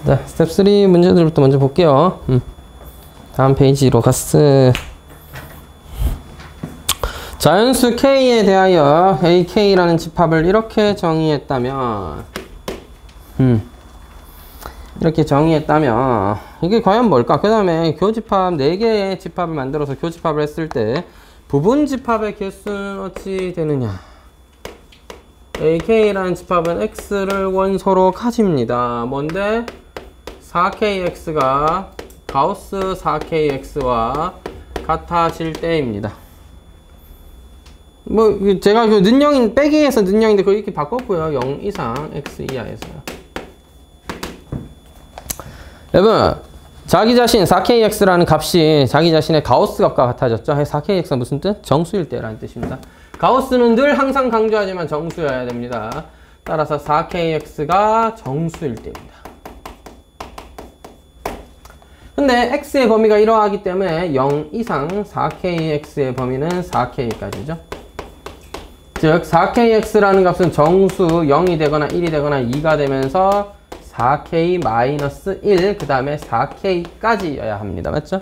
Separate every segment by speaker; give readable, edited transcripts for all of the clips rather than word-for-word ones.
Speaker 1: 자, 스텝 3 문제들부터 먼저 볼게요. 다음 페이지로 갔어. 자연수 K에 대하여 AK라는 집합을 이렇게 정의했다면 이렇게 정의했다면 이게 과연 뭘까? 그 다음에 교집합 4개의 집합을 만들어서 교집합을 했을 때 부분 집합의 개수는 어찌 되느냐? AK라는 집합은 X를 원소로 가집니다. 뭔데? 4KX가 가우스 4KX와 같아질 때입니다. 뭐 제가 그 는영인 빼기에서 는영인데 그걸 이렇게 바꿨고요. 0 이상 X 이하에서요. 여러분, 자기 자신 4KX라는 값이 자기 자신의 가우스 값과 같아졌죠. 4KX가 무슨 뜻? 정수일 때라는 뜻입니다. 가우스는 늘 항상 강조하지만 정수여야 됩니다. 따라서 4KX가 정수일 때입니다. 근데 X의 범위가 이러하기 때문에 0 이상 4KX의 범위는 4K까지죠. 즉 4KX라는 값은 정수 0이 되거나 1이 되거나 2가 되면서 4K-1 그 다음에 4K까지여야 합니다. 맞죠?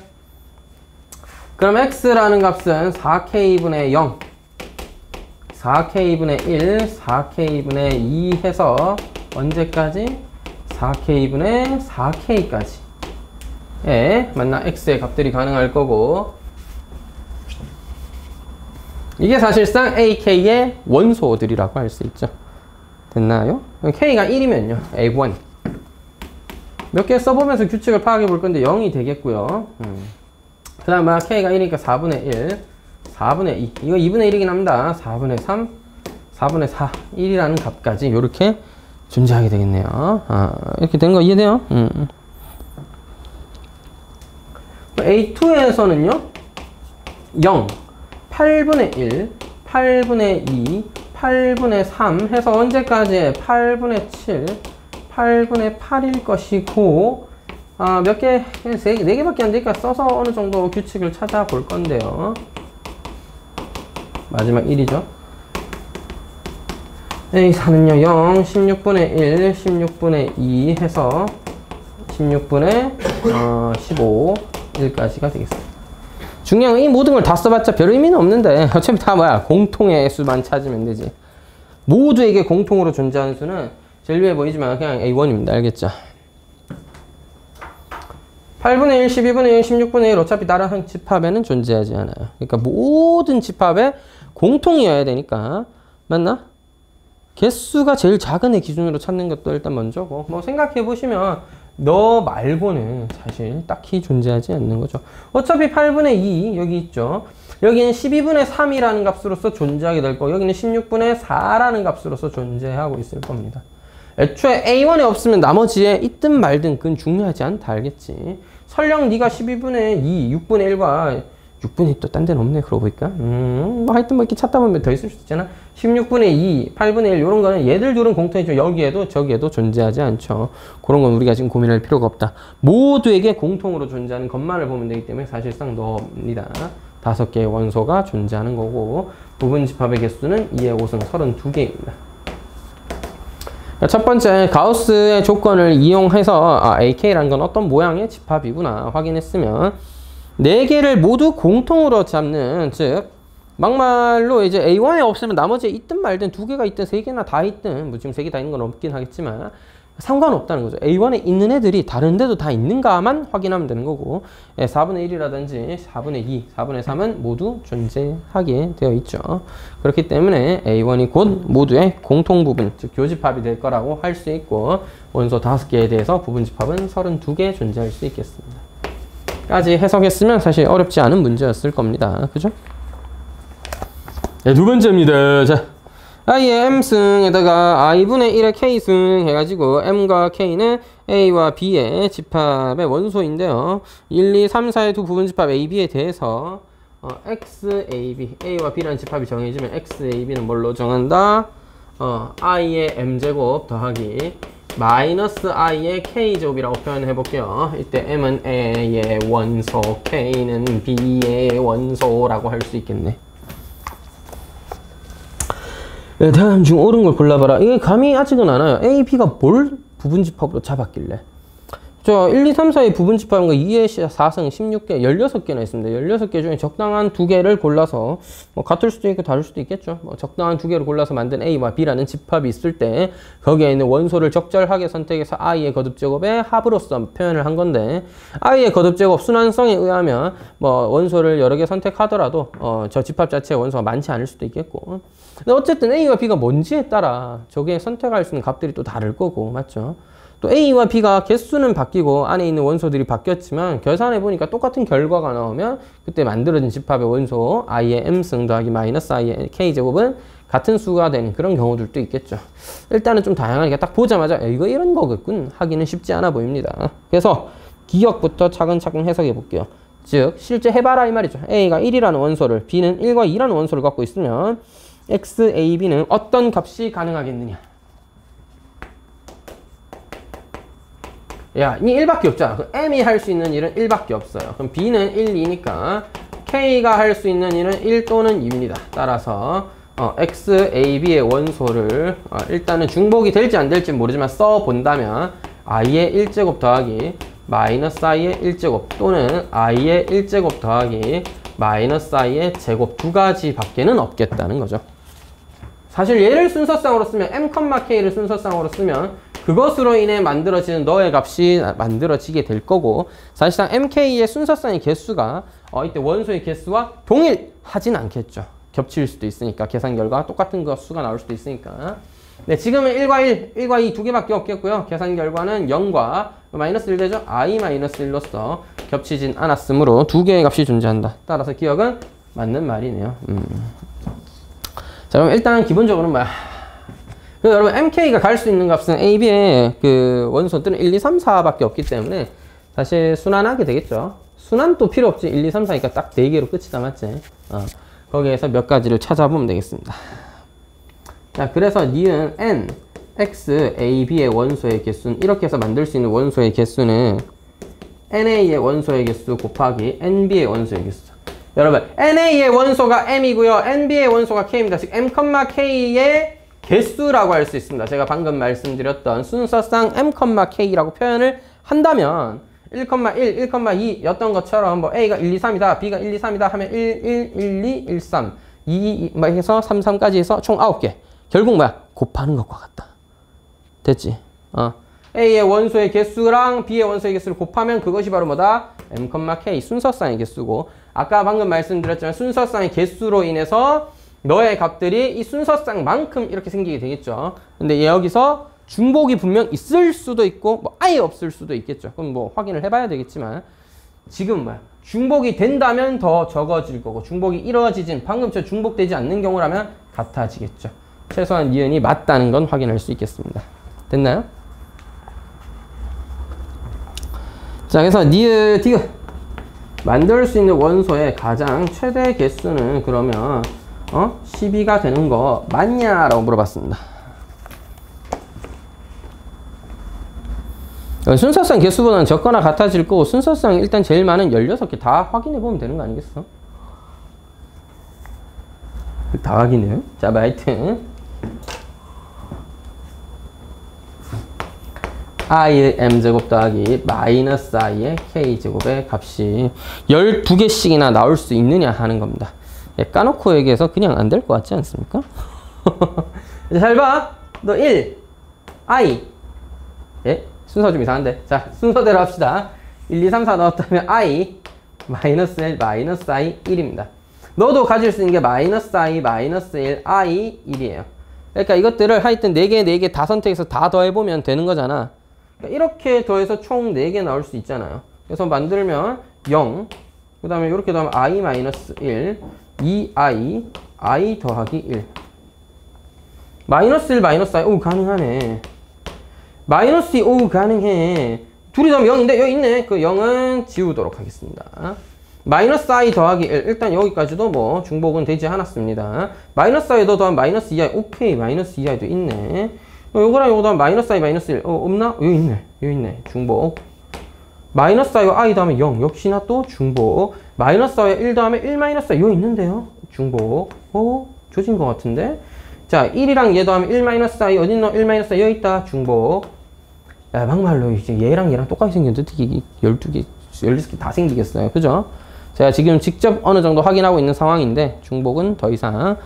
Speaker 1: 그럼 X라는 값은 4K분의 0 4K분의 1 4K분의 2 해서 언제까지? 4K분의 4K까지 맞나? X의 값들이 가능할 거고 이게 사실상 AK의 원소들이라고 할 수 있죠. 됐나요? K가 1이면요. A1 몇 개 써보면서 규칙을 파악해 볼 건데 0이 되겠고요. 그 다음 K가 1이니까 4분의 1 4분의 2 이거 2분의 1이긴 합니다. 4분의 3 4분의 4 1이라는 값까지 이렇게 존재하게 되겠네요. 이렇게 된 거 이해돼요? A2에서는요 0 8분의 1 8분의 2 8분의 3 해서 언제까지? 8분의 7 8분의 8일 것이고 몇 개? 4개밖에 안 되니까 써서 어느 정도 규칙을 찾아볼 건데요. 마지막 1이죠. A4는요 0 16분의 1 16분의 2 해서 16분의 15 1까지가 되겠습니다. 중요한 건 이 모든 걸 다 써봤자 별 의미는 없는데 어차피 다 뭐야? 공통의 수만 찾으면 되지. 모두에게 공통으로 존재하는 수는 제일 위에 보이지만 그냥 A1입니다. 알겠죠? 8분의 1, 12분의 1, 16분의 1 어차피 다른 집합에는 존재하지 않아요. 그러니까 모든 집합에 공통이어야 되니까 맞나? 개수가 제일 작은 애 기준으로 찾는 것도 일단 먼저고 뭐 생각해 보시면 너 말고는 사실 딱히 존재하지 않는 거죠. 어차피 8분의 2 여기 있죠. 여기는 12분의 3이라는 값으로서 존재하게 될 거고 여기는 16분의 4라는 값으로서 존재하고 있을 겁니다. 애초에 A1에 없으면 나머지에 있든 말든 그건 중요하지 않다 알겠지. 설령 네가 12분의 2, 6분의 1과 6분의 2 또 딴 데는 없네 그러고 보니까 뭐 하여튼 뭐 이렇게 찾다 보면 더 있을 수 있잖아. 16분의 2, 8분의 1 이런 거는 얘들 둘은 공통이죠. 여기에도 저기에도 존재하지 않죠. 그런 건 우리가 지금 고민할 필요가 없다. 모두에게 공통으로 존재하는 것만을 보면 되기 때문에 사실상 너입니다. 5개의 원소가 존재하는 거고 부분 집합의 개수는 2의 5승 32개입니다. 첫 번째 가우스의 조건을 이용해서 AK라는 건 어떤 모양의 집합이구나 확인했으면 4개를 모두 공통으로 잡는 즉 막말로 이제 A1에 없으면 나머지에 있든 말든 2개가 있든 3개나 다 있든 뭐 지금 3개 다 있는 건 없긴 하겠지만 상관없다는 거죠. A1에 있는 애들이 다른 데도 다 있는가만 확인하면 되는 거고 4분의 1이라든지 4분의 2, 4분의 3은 모두 존재하게 되어 있죠. 그렇기 때문에 A1이 곧 모두의 공통부분, 즉 교집합이 될 거라고 할 수 있고 원소 5개에 대해서 부분집합은 32개 존재할 수 있겠습니다. 까지 해석했으면 사실 어렵지 않은 문제였을 겁니다. 그죠? 네, 두 번째입니다. 자, I의 M승에다가 I분의 1의 K승 해가지고 M과 K는 A와 B의 집합의 원소인데요. 1, 2, 3, 4의 두 부분집합 A, B에 대해서 X, A, B, A와 B라는 집합이 정해지면 X, A, B는 뭘로 정한다? I의 M제곱 더하기 마이너스 I의 K제곱이라고 표현해 볼게요. 이때 M은 A의 원소, K는 B의 원소라고 할 수 있겠네. 네, 다음 중 옳은 걸 골라봐라. 이게 감이 아직은 안 와요. A, B가 뭘 부분집합으로 잡았길래. 저 1, 2, 3, 4의 부분 집합은 2의 4승 16개, 16개나 있습니다. 16개 중에 적당한 2개를 골라서, 뭐 같을 수도 있고 다를 수도 있겠죠. 뭐 적당한 2개를 골라서 만든 A와 B라는 집합이 있을 때 거기에 있는 원소를 적절하게 선택해서 I의 거듭제곱의 합으로서 표현을 한 건데, I의 거듭제곱 순환성에 의하면 뭐 원소를 여러 개 선택하더라도 저 집합 자체의 원소가 많지 않을 수도 있겠고, 근데 어쨌든 A와 B가 뭔지에 따라 저게 선택할 수 있는 값들이 또 다를 거고, 맞죠? 또 A와 B가 개수는 바뀌고 안에 있는 원소들이 바뀌었지만 계산해 보니까 똑같은 결과가 나오면 그때 만들어진 집합의 원소 I의 M승 더하기 마이너스 I의 K제곱은 같은 수가 되는 그런 경우들도 있겠죠. 일단은 좀 다양하게 딱 보자마자 이거 이런 거겠군 하기는 쉽지 않아 보입니다. 그래서 기억부터 차근차근 해석해 볼게요. 즉 실제 해봐라 이 말이죠. A가 1이라는 원소를, B는 1과 2라는 원소를 갖고 있으면 X, A, B는 어떤 값이 가능하겠느냐. 야, 이 1밖에 없잖아. 그럼 M이 할 수 있는 일은 1밖에 없어요. 그럼 B는 1, 2니까 K가 할 수 있는 일은 1 또는 2입니다. 따라서 X, A, B의 원소를 일단은 중복이 될지 안 될지 모르지만 써본다면 I의 1제곱 더하기 마이너스 I의 1제곱 또는 I의 1제곱 더하기 마이너스 I의 제곱 두 가지 밖에는 없겠다는 거죠. 사실 얘를 순서쌍으로 쓰면 M, K를 순서쌍으로 쓰면 그것으로 인해 만들어지는 너의 값이 만들어지게 될 거고, 사실상 MK의 순서쌍의 개수가 이때 원소의 개수와 동일하진 않겠죠. 겹칠 수도 있으니까 계산 결과 똑같은 거 수가 나올 수도 있으니까. 네, 지금은 1과 1, 1과 2 두 개밖에 없겠고요. 계산 결과는 0과 마이너스 1 되죠. I 마이너스 1로서 겹치진 않았으므로 두 개의 값이 존재한다. 따라서 기억은 맞는 말이네요. 자, 그럼 일단 기본적으로는 뭐야? 여러분 MK가 갈 수 있는 값은 A, B의 그 원소들은 1, 2, 3, 4밖에 없기 때문에 사실 순환하게 되겠죠. 순환도 필요 없지. 1, 2, 3, 4니까 딱 4개로 끝이다, 맞지? 거기에서 몇 가지를 찾아보면 되겠습니다. 자, 그래서 니은 N, X, A, B의 원소의 개수는 이렇게 해서 만들 수 있는 원소의 개수는 NA의 원소의 개수 곱하기 NB의 원소의 개수. 여러분 NA의 원소가 M이고요. NB의 원소가 K입니다. 즉 M, K의 개수라고 할 수 있습니다. 제가 방금 말씀드렸던 순서상 M, K라고 표현을 한다면 1, 1, 1, 2였던 것처럼 뭐 A가 1, 2, 3이다, B가 1, 2, 3이다 하면 1, 1, 1, 2, 1, 3, 2, 2 해서 3, 3까지 해서 총 9개. 결국 뭐야? 곱하는 것과 같다. 됐지? A의 원소의 개수랑 B의 원소의 개수를 곱하면 그것이 바로 뭐다? M, K 순서상의 개수고, 아까 방금 말씀드렸지만 순서상의 개수로 인해서 너의 값들이 이 순서쌍만큼 이렇게 생기게 되겠죠. 근데 여기서 중복이 분명 있을 수도 있고 뭐 아예 없을 수도 있겠죠. 그럼 뭐 확인을 해봐야 되겠지만 지금 뭐야? 중복이 된다면 더 적어질 거고, 중복이 이루어지진 방금처럼 중복되지 않는 경우라면 같아지겠죠. 최소한 니은이 맞다는 건 확인할 수 있겠습니다. 됐나요? 자, 그래서 니은, 디귿 만들 수 있는 원소의 가장 최대 개수는 그러면 12가 되는 거 맞냐라고 물어봤습니다. 순서상 개수보다는 적거나 같아질 거고, 순서상 일단 제일 많은 16개 다 확인해 보면 되는 거 아니겠어? 다 확인해요? 자, 하여튼 I의 M제곱 더하기 마이너스 I의 K제곱의 값이 12개씩이나 나올 수 있느냐 하는 겁니다. 까놓고 얘기해서 그냥 안 될 것 같지 않습니까? 잘 봐. 너 1, I. 예? 순서 좀 이상한데. 자, 순서대로 합시다. 1, 2, 3, 4 넣었다면 I, 마이너스 1, 마이너스 I, 1입니다. 너도 가질 수 있는 게 마이너스 I, 마이너스 1, I, 1이에요. 그러니까 이것들을 하여튼 4개, 4개 다 선택해서 다 더해보면 되는 거잖아. 그러니까 이렇게 더해서 총 4개 나올 수 있잖아요. 그래서 만들면 0, 그 다음에 이렇게 더하면 I 마이너스 1, 2I, I 더하기 1. 마이너스 1, 마이너스 I, 오, 가능하네. 마이너스 2, 오, 가능해. 둘이 더하면 0인데, 여기 있네. 그 0은 지우도록 하겠습니다. 마이너스 I 더하기 1. 일단 여기까지도 뭐 중복은 되지 않았습니다. 마이너스 I도 더하면 마이너스 2I. 오케이, 마이너스 2I도 있네. 요거랑 요거 더하면 마이너스 I, 마이너스 1. 없나? 여기 있네. 여기 있네. 중복. 마이너스 I와 I 더하면 0. 역시나 또 중복. 마이너스 I와 1 더하면 1 마이너스 I. 여기 있는데요. 중복. 조진 것 같은데. 자, 1이랑 얘 더하면 1 마이너스 I. 어딨노? 1 마이너스 I. 여기 있다. 중복. 야, 막말로 이제 얘랑 얘랑 똑같이 생겼는데 어떻게 12개, 16개 다 생기겠어요. 그죠? 제가 지금 직접 어느 정도 확인하고 있는 상황인데 중복은 더 이상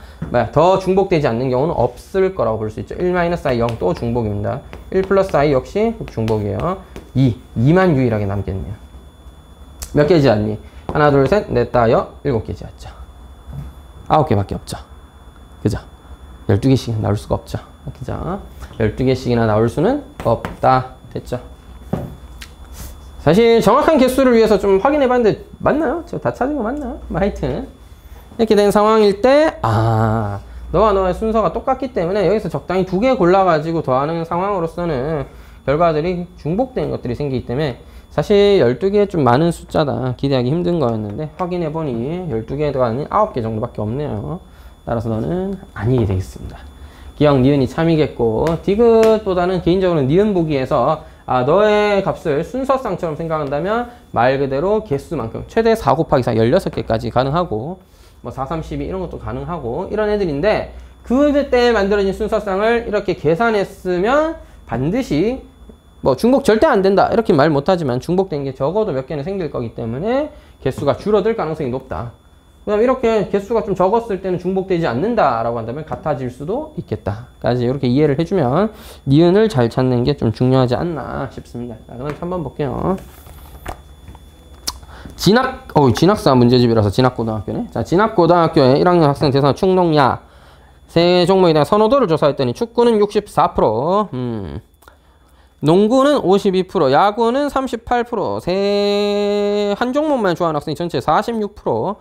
Speaker 1: 더 중복되지 않는 경우는 없을 거라고 볼 수 있죠. 1-i 0 또 중복입니다. 1 플러스 i 역시 중복이에요. 2만 유일하게 남겠네요. 몇 개지 않니? 하나, 둘, 셋, 넷, 다여, 7개지 않죠. 9개밖에 없죠. 그죠? 12개씩 나올 수가 없죠. 그죠? 12개씩이나 나올 수는 없다. 됐죠? 사실 정확한 개수를 위해서 좀 확인해 봤는데 맞나요? 제가 다 찾은 거 맞나요? 하여튼 이렇게 된 상황일 때 너와 너의 순서가 똑같기 때문에 여기서 적당히 2개 골라가지고 더하는 상황으로서는 결과들이 중복되는 것들이 생기기 때문에 사실 12개 좀 많은 숫자다. 기대하기 힘든 거였는데 확인해보니 12개가 아닌 9개 정도밖에 없네요. 따라서 너는 아니게 되겠습니다. 기억 니은이 참이겠고 디귿보다는 개인적으로 니은 보기에서 너의 값을 순서쌍처럼 생각한다면 말 그대로 개수만큼 최대 4 곱하기 4 16개까지 가능하고 뭐 4, 3, 12 이런 것도 가능하고 이런 애들인데 그때 만들어진 순서쌍을 이렇게 계산했으면 반드시 뭐 중복 절대 안 된다 이렇게 말 못하지만 중복된 게 적어도 몇 개는 생길 거기 때문에 개수가 줄어들 가능성이 높다. 그다음 이렇게 개수가 좀 적었을 때는 중복되지 않는다라고 한다면 같아질 수도 있겠다까지 이렇게 이해를 해주면 니은을 잘 찾는 게 좀 중요하지 않나 싶습니다. 자, 그럼 한번 볼게요. 진학사 문제집이라서 진학고등학교네. 자, 진학고등학교에 1학년 학생 대상 충농야 세 종목에 대한 선호도를 조사했더니 축구는 64%, 농구는 52%, 야구는 38%, 한 종목만 좋아하는 학생이 전체 46%,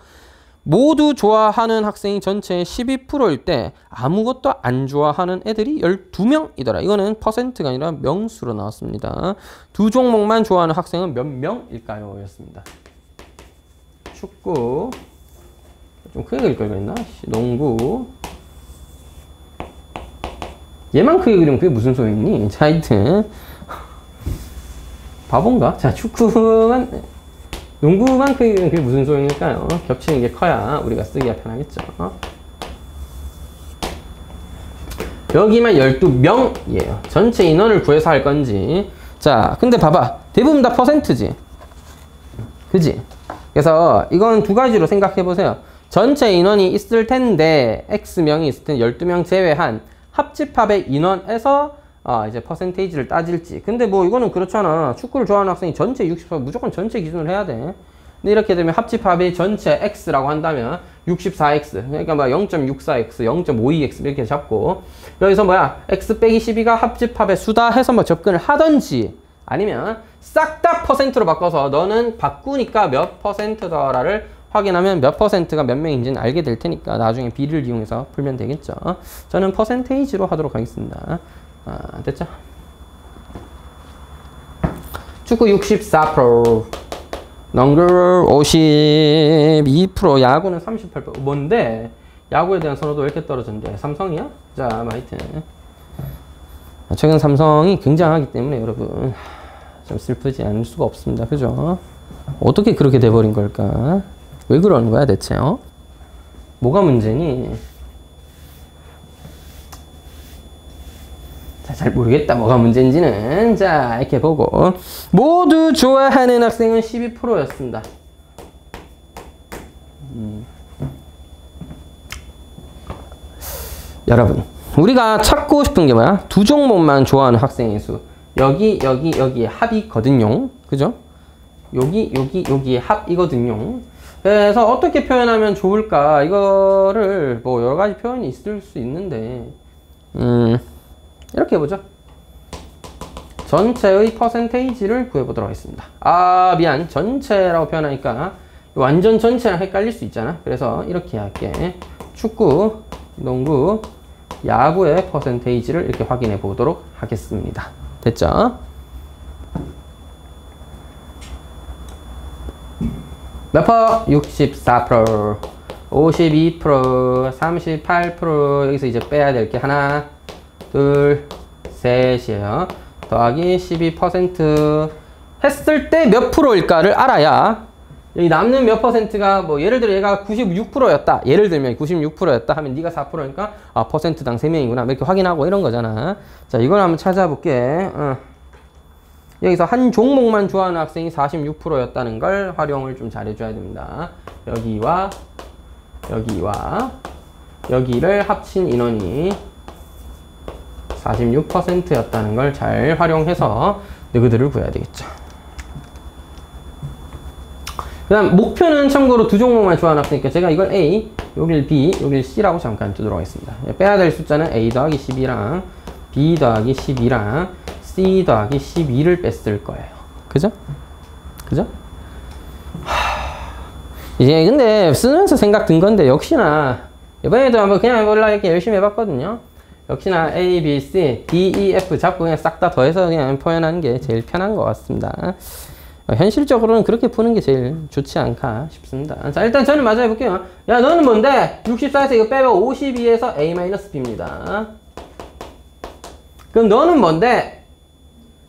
Speaker 1: 모두 좋아하는 학생이 전체 12%일 때 아무것도 안 좋아하는 애들이 12명이더라. 이거는 퍼센트가 아니라 명수로 나왔습니다. 두 종목만 좋아하는 학생은 몇 명일까요? 였습니다. 축구 좀 크게 그릴 걸 그랬나? 농구 얘만 크게 그리면 그게 무슨 소용이니? 자, 하여튼 바본가? 자, 농구만 크게 그리면 그게 무슨 소용일까요? 겹치는 게 커야 우리가 쓰기가 편하겠죠. 여기만 12명이에요. 전체 인원을 구해서 할 건지. 자, 근데 봐봐. 대부분 다 퍼센트지. 그지? 그래서 이건 두 가지로 생각해 보세요. 전체 인원이 있을 텐데 X명이 있을 텐데 12명 제외한 합집합의 인원에서 이제 퍼센테이지를 따질지. 근데 뭐 이거는 그렇잖아. 축구를 좋아하는 학생이 전체 64, 무조건 전체 기준으로 해야 돼. 근데 이렇게 되면 합집합의 전체 X라고 한다면 64X. 그러니까 뭐 0.64X, 0.52X 이렇게 잡고 여기서 뭐야? X 빼기 12가 합집합의 수다 해서 뭐 접근을 하던지 아니면 싹 다 퍼센트로 바꿔서 너는 바꾸니까 몇 퍼센트더라를 확인하면 몇 퍼센트가 몇 명인지는 알게 될 테니까 나중에 비를 이용해서 풀면 되겠죠. 저는 퍼센테이지로 하도록 하겠습니다. 됐죠? 축구 64%, 농구 52%, 야구는 38%. 뭔데? 야구에 대한 선호도 왜 이렇게 떨어졌는데? 삼성이야? 자, 하여튼 최근 삼성이 굉장하기 때문에 여러분 좀 슬프지 않을 수가 없습니다. 그죠? 어떻게 그렇게 돼버린 걸까? 왜 그러는 거야 대체? 뭐가 문제니? 자, 잘 모르겠다. 뭐가 문제인지는. 자, 이렇게 보고 모두 좋아하는 학생은 12%였습니다. 여러분, 우리가 찾고 싶은 게 뭐야? 두 종목만 좋아하는 학생의 수. 여기에 합이거든요. 그죠? 여기에 합이거든요. 그래서 어떻게 표현하면 좋을까? 이거를 뭐 여러 가지 표현이 있을 수 있는데, 이렇게 해보죠. 전체의 퍼센테이지를 구해보도록 하겠습니다. 미안. 전체라고 표현하니까 완전 전체랑 헷갈릴 수 있잖아. 그래서 이렇게 할게. 축구, 농구, 야구의 퍼센테이지를 이렇게 확인해 보도록 하겠습니다. 됐죠? 몇 퍼? 64%, 52%, 38%. 여기서 이제 빼야 될 게 하나, 둘, 셋이에요. 더하기 12% 했을 때 몇 프로일까를 알아야 여기 남는 몇 퍼센트가 뭐 예를 들어 얘가 96%였다. 예를 들면 96%였다 하면 네가 4%니까 퍼센트당 3명이구나. 이렇게 확인하고 이런 거잖아. 자, 이걸 한번 찾아볼게. 여기서 한 종목만 좋아하는 학생이 46%였다는 걸 활용을 좀 잘해줘야 됩니다. 여기와 여기와 여기를 합친 인원이 46%였다는 걸 잘 활용해서 너희들을 구해야 되겠죠. 그 다음 목표는 참고로 두 종목만 좋아하는 학생이니까 제가 이걸 A, 여길 B, 여길 C라고 잠깐 두도록 하겠습니다. 빼야 될 숫자는 A 더하기 12랑 B 더하기 12랑 C 더하기 12를 뺐을 거예요. 그죠? 그죠? 이제 근데 쓰면서 생각 든 건데 역시나 이번에도 한번 그냥 해보려고 이렇게 열심히 해봤거든요. 역시나 A, B, C, D, E, F 잡고 그냥 싹 다 더해서 그냥 표현하는 게 제일 편한 것 같습니다. 현실적으로는 그렇게 푸는 게 제일 좋지 않을까 싶습니다. 자, 일단 저는 마저 해볼게요. 야, 너는 뭔데? 64에서 이거 빼면 52에서 A-B입니다. 그럼 너는 뭔데?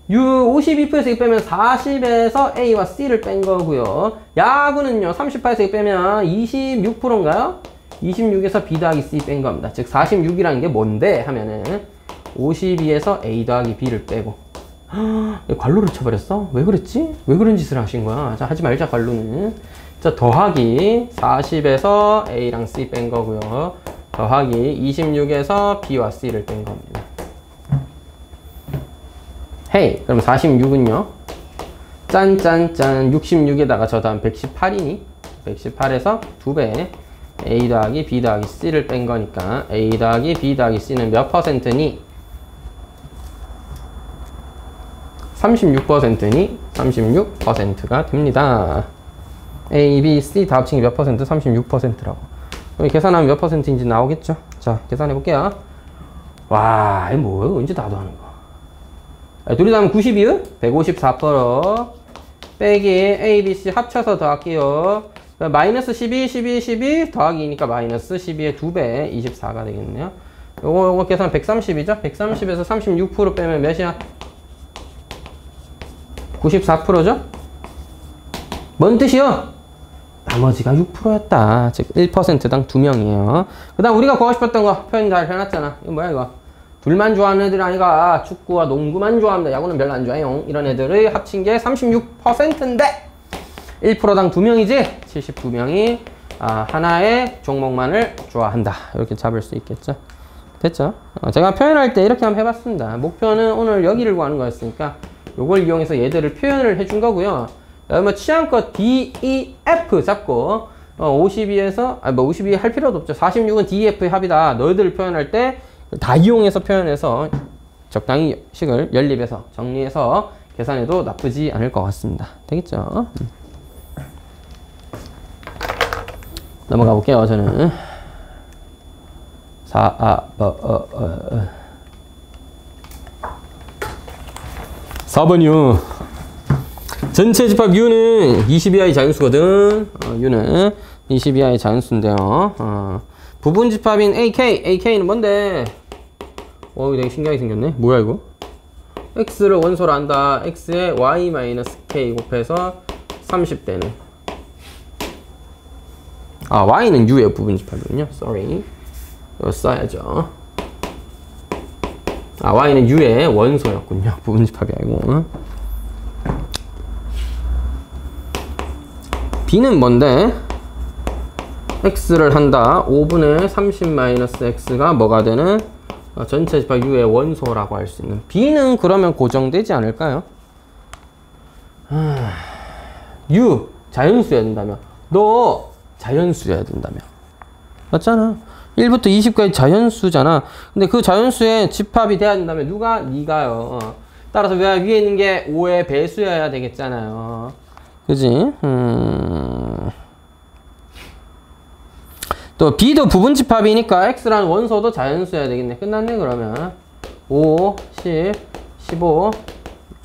Speaker 1: 52%에서 이거 빼면 40에서 A와 C를 뺀 거고요. 야구는요, 38에서 이거 빼면 26%인가요? 26에서 B 더하기 C 뺀 겁니다. 즉, 46이라는 게 뭔데? 하면은 52에서 A 더하기 B를 빼고 괄호를 쳐버렸어? 왜 그랬지? 왜 그런 짓을 하신 거야? 자, 하지 말자, 괄호는. 자, 더하기 40에서 A랑 C 뺀 거고요. 더하기 26에서 B와 C를 뺀 겁니다. 헤이, 그럼 46은요? 짠짠짠 66에다가 저 다음 118이니? 118에서 2배 A 더하기 B 더하기 C를 뺀 거니까 A 더하기 B 더하기 C는 몇 퍼센트니? 36%니 36%가 됩니다. A, B, C 다 합친 게 몇 퍼센트? 36%라고. 계산하면 몇 퍼센트인지 나오겠죠? 자, 계산해 볼게요. 와, 이거 뭐야? 언제 다 더하는 거? 둘이 다 하면 92요? 154% 빼기 A, B, C 합쳐서 더할게요. 마이너스 12, 12, 12 더하기니까 마이너스 12의 2배 24가 되겠네요. 요거 계산 130이죠? 130에서 36% 빼면 몇이야? 94%죠? 뭔 뜻이요? 나머지가 6%였다. 즉 1%당 2명이에요. 그 다음 우리가 구하고 싶었던 거 표현 잘 해놨잖아. 이거 뭐야 이거? 둘만 좋아하는 애들이 아니가 축구와 농구만 좋아합니다. 야구는 별로 안 좋아해요. 이런 애들의 합친 게 36%인데 1%당 2명이지 72명이 하나의 종목만을 좋아한다. 이렇게 잡을 수 있겠죠. 됐죠? 제가 표현할 때 이렇게 한번 해봤습니다. 목표는 오늘 여기를 구하는 거였으니까 요걸 이용해서 얘들을 표현을 해준 거고요. 뭐 취향껏 D, E, F 잡고 52에서 52 할 필요도 없죠. 46은 D, E, F의 합이다. 너희들을 표현할 때 다 이용해서 표현해서 적당히 식을 연립해서 정리해서 계산해도 나쁘지 않을 것 같습니다. 되겠죠? 넘어가 볼게요. 저는 4번이요. 전체 집합 U는 20 이하의 자연수거든. U는 20 이하의 자연수인데요. 부분 집합인 AK. AK는 뭔데? 이거 되게 신기하게 생겼네. 뭐야 이거? X를 원소로 한다. X에 Y-K 곱해서 30되는. Y는 U의 부분 집합이군요. Sorry. 이거 써야죠. Y는 U의 원소였군요. 부분 집합이 아니고. B는 뭔데? X를 한다. 5분의 30-X가 뭐가 되는? 전체 집합 U의 원소라고 할 수 있는. B는 그러면 고정되지 않을까요? U, 자연수여야 된다며. 너 자연수여야 된다며. 맞잖아. 1부터 20까지 자연수잖아. 근데 그 자연수에 집합이 돼야 된다면 누가? 니가요. 따라서 위에 있는 게 5의 배수여야 되겠잖아요. 그지? 또 B도 부분 집합이니까 X라는 원소도 자연수여야 되겠네. 끝났네 그러면. 5, 10, 15,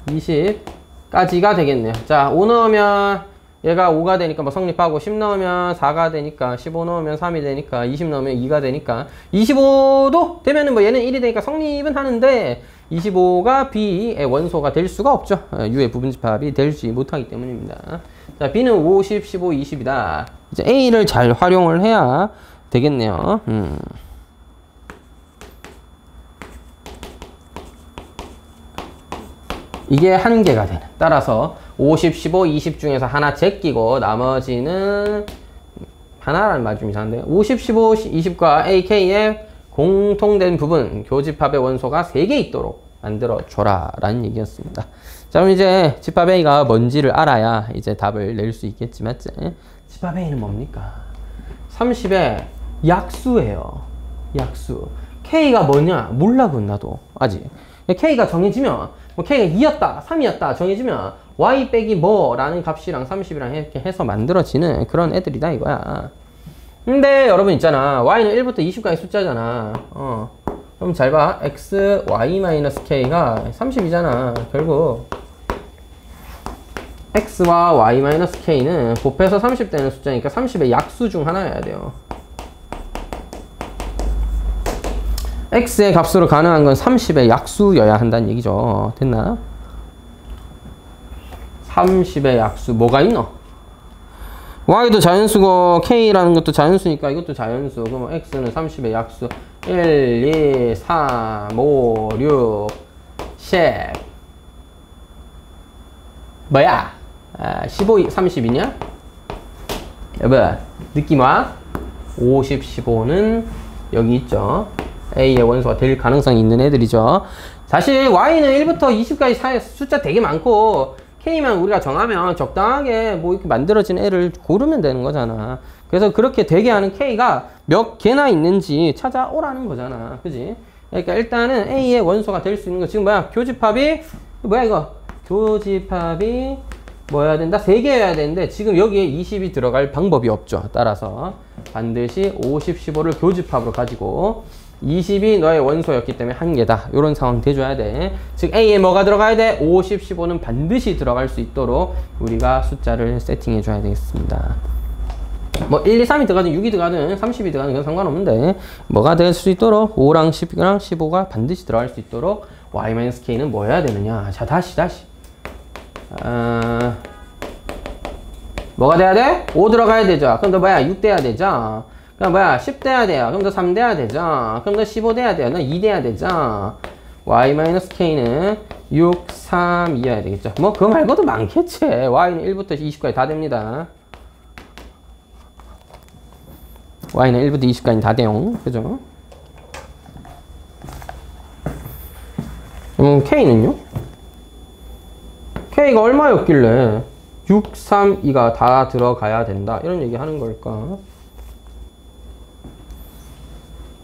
Speaker 1: 20까지가 되겠네요. 자, 5 넣으면 얘가 5가 되니까 뭐 성립하고 10 넣으면 4가 되니까 15 넣으면 3이 되니까 20 넣으면 2가 되니까 25도 되면은 뭐 얘는 1이 되니까 성립은 하는데 25가 B의 원소가 될 수가 없죠. U의 부분집합이 되지 못하기 때문입니다. 자, B는 50, 15, 20이다. 이제 A를 잘 활용을 해야 되겠네요. 이게 한 개가 되는. 따라서 50, 15, 20 중에서 하나 제끼고 나머지는 하나라는 말 좀 이상한데 50, 15, 20과 AK의 공통된 부분 교집합의 원소가 3개 있도록 만들어줘라 라는 얘기였습니다. 자, 그럼 이제 집합 A가 뭔지를 알아야 이제 답을 낼 수 있겠지, 맞지? 집합 A는 뭡니까? 30의 약수예요. 약수. K가 뭐냐? 몰라, 그건 나도. 아직. K가 정해지면, 뭐 K가 2였다, 3이었다 정해지면 Y 빼기 뭐라는 값이랑 30이랑 이렇게 해서 만들어지는 그런 애들이다, 이거야. 근데 여러분 있잖아. Y는 1부터 20까지 숫자잖아. 그럼 잘 봐. X, Y-K가 30이잖아. 결국 X와 Y-K는 곱해서 30 되는 숫자니까 30의 약수 중 하나여야 돼요. X의 값으로 가능한 건 30의 약수여야 한다는 얘기죠. 됐나? 30의 약수 뭐가 있노? Y도 자연수고 K라는 것도 자연수니까 이것도 자연수. 그럼 X는 30의 약수 1, 2, 3, 5, 6, 10 뭐야? 15, 30이냐? 여보 느낌 와? 50, 15는 여기 있죠. A의 원소가 될 가능성이 있는 애들이죠. 사실 Y는 1부터 20까지 숫자 되게 많고 K만 우리가 정하면 적당하게 뭐 이렇게 만들어진 애를 고르면 되는 거잖아. 그래서 그렇게 되게 하는 K가 몇 개나 있는지 찾아오라는 거잖아. 그지? 그러니까 일단은 A의 원소가 될 수 있는 거 지금 뭐야? 교집합이 뭐야 이거? 교집합이 뭐여야 된다? 3개여야 되는데 지금 여기에 20이 들어갈 방법이 없죠. 따라서 반드시 50, 15를 교집합으로 가지고 20이 너의 원소였기 때문에 한 개다. 이런 상황 돼줘야 돼. 즉 A에 뭐가 들어가야 돼? 50, 15는 반드시 들어갈 수 있도록 우리가 숫자를 세팅해 줘야 되겠습니다. 뭐 1, 2, 3이 들어가든 6이 들어가든 30이 들어가든 그건 상관없는데 뭐가 될 수 있도록 5랑 10이랑 15가 반드시 들어갈 수 있도록 Y-K는 뭐 해야 되느냐. 자 다시 뭐가 돼야 돼? 5 들어가야 되죠. 그럼 너 뭐야? 6 돼야 되죠. 그럼 뭐야? 10 돼야 돼요. 그럼 너 3 돼야 되죠. 그럼 너 15 돼야 돼요. 너 2 돼야 되죠. Y-K는 6, 3, 2여야 되겠죠. 뭐 그거 말고도 많겠지. Y는 1부터 20까지 다 됩니다. Y는 1부터 20까지 다 돼요. 그죠? 그럼 K는요? K가 얼마였길래 6, 3, 2가 다 들어가야 된다. 이런 얘기 하는 걸까?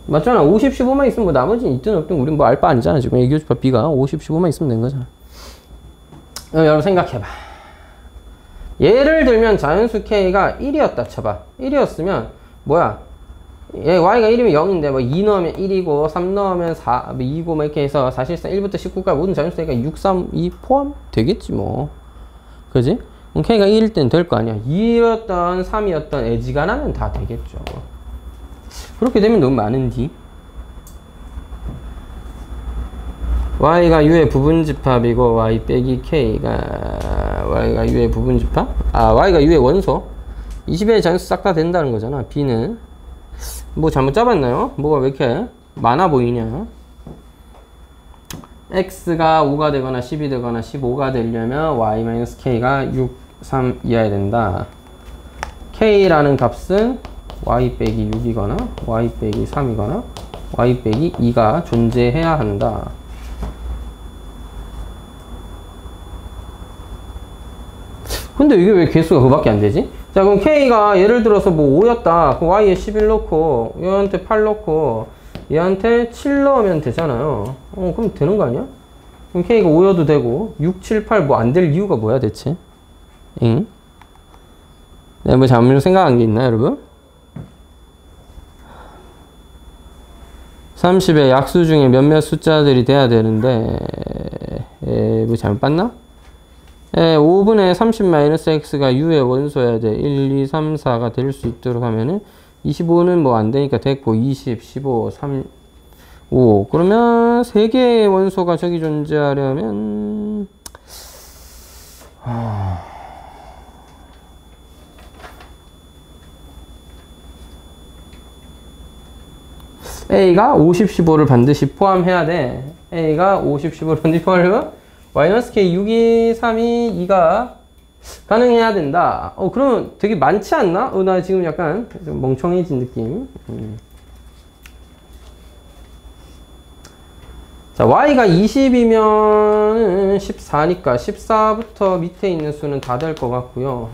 Speaker 1: 맞잖아. 50, 15만 있으면 뭐 나머지는 있든 없든 우린 뭐 알 바 아니잖아. 지금 A교집합 B가 50, 15만 있으면 된 거잖아. 여러분 생각해봐. 예를 들면 자연수 K가 1이었다 쳐봐. 1이었으면 뭐야? 얘 Y가 1이면 0인데 뭐 2 넣으면 1이고 3 넣으면 4, 2고 뭐 이렇게 해서 사실상 1부터 19까지 모든 자연수니까 6, 3, 2 포함 되겠지 뭐. 그지? 그럼 K가 1일 때는 될 거 아니야. 2였던 3이었던 애지간하면 다 되겠죠. 그렇게 되면 너무 많은디. Y가 U의 부분집합이고 Y 빼기 K가 Y가 U의 부분집합? Y가 U의 원소 20의 자연수 싹 다 된다는 거잖아. B는 뭐 잘못 잡았나요? 뭐가 왜 이렇게 많아 보이냐? X가 5가 되거나 10이 되거나 15가 되려면 Y-K가 6, 3 이하야 된다. K라는 값은 Y 빼기 6이거나 Y 빼기 3이거나 Y 빼기 2가 존재해야 한다. 근데 이게 왜 개수가 그밖에 안 되지? 자, 그럼 K가 예를 들어서 뭐 5였다. 그럼 Y에 11 넣고, 얘한테 8 넣고, 얘한테 7 넣으면 되잖아요. 그럼 되는 거 아니야? 그럼 K가 5여도 되고, 6, 7, 8 뭐 안 될 이유가 뭐야, 대체? 응? 내가 뭐 잘못 생각한 게 있나, 여러분? 30의 약수 중에 몇몇 숫자들이 돼야 되는데, 뭐 잘못 봤나? 5분의 30-x가 u의 원소여야 돼. 1, 2, 3, 4가 될 수 있도록 하면은 25는 뭐 안 되니까 됐고 20, 15, 3, 5 그러면 3개의 원소가 저기 존재하려면 A가 50, 15를 반드시 포함해야 돼. A가 50, 15를 반드시 포함하려면 마이너스 k 6, 2, 3, 2, 2가 가능해야 된다. 그러면 되게 많지 않나? 나 지금 약간 좀 멍청해진 느낌. 자, y가 20이면 14니까 14부터 밑에 있는 수는 다 될 것 같고요.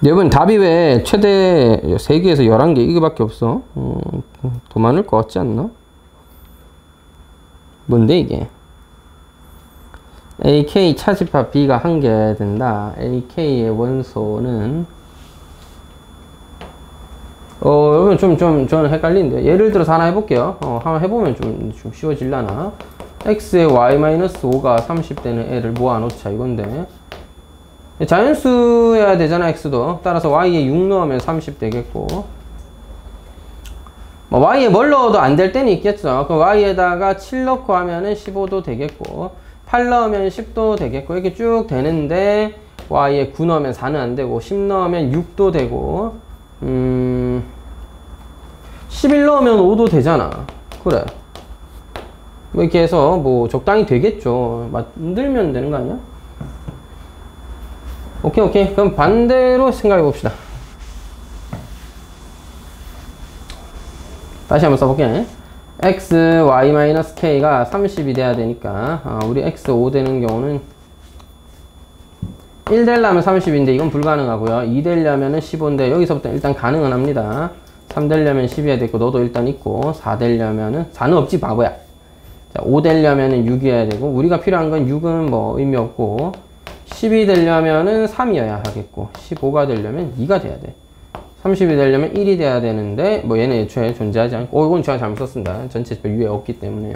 Speaker 1: 여러분 답이 왜 최대 3개에서 11개 이거밖에 없어? 더 많을 것 같지 않나? 뭔데 이게? AK 차집합 B가 1개 된다. AK의 원소는 여러분 저는 헷갈리는데 예를 들어서 하나 해볼게요. 한번 해보면 좀 쉬워질라나. X의 Y-5가 30 되는 애를 모아놓자 이건데 자연수여야 되잖아 X도. 따라서 Y에 6 넣으면 30 되겠고 뭐 Y에 뭘 넣어도 안 될 때는 있겠죠. 그럼 Y에다가 7 넣고 하면은 15도 되겠고 8 넣으면 10도 되겠고 이렇게 쭉 되는데 Y에 9 넣으면 4는 안 되고 10 넣으면 6도 되고 11 넣으면 5도 되잖아. 그래. 뭐 이렇게 해서 뭐 적당히 되겠죠. 만들면 되는 거 아니야? 오케이. 그럼 반대로 생각해 봅시다. 다시 한번 써볼게. x, y-k가 30이 돼야 되니까 우리 x 5 되는 경우는 1 되려면 30인데 이건 불가능하고요. 2 되려면 15인데 여기서부터 일단 가능은 합니다. 3 되려면 10이어야 되고 너도 일단 있고 4 되려면은 4는 없지 바보야. 자, 5 되려면은 6이어야 되고 우리가 필요한 건 6은 뭐 의미 없고 10이 되려면은 3이어야 하겠고 15가 되려면 2가 돼야 돼. 30이 되려면 1이 돼야 되는데 뭐 얘는 애초에 존재하지 않고 이건 제가 잘못 썼습니다. 전체 위에 없기 때문에요.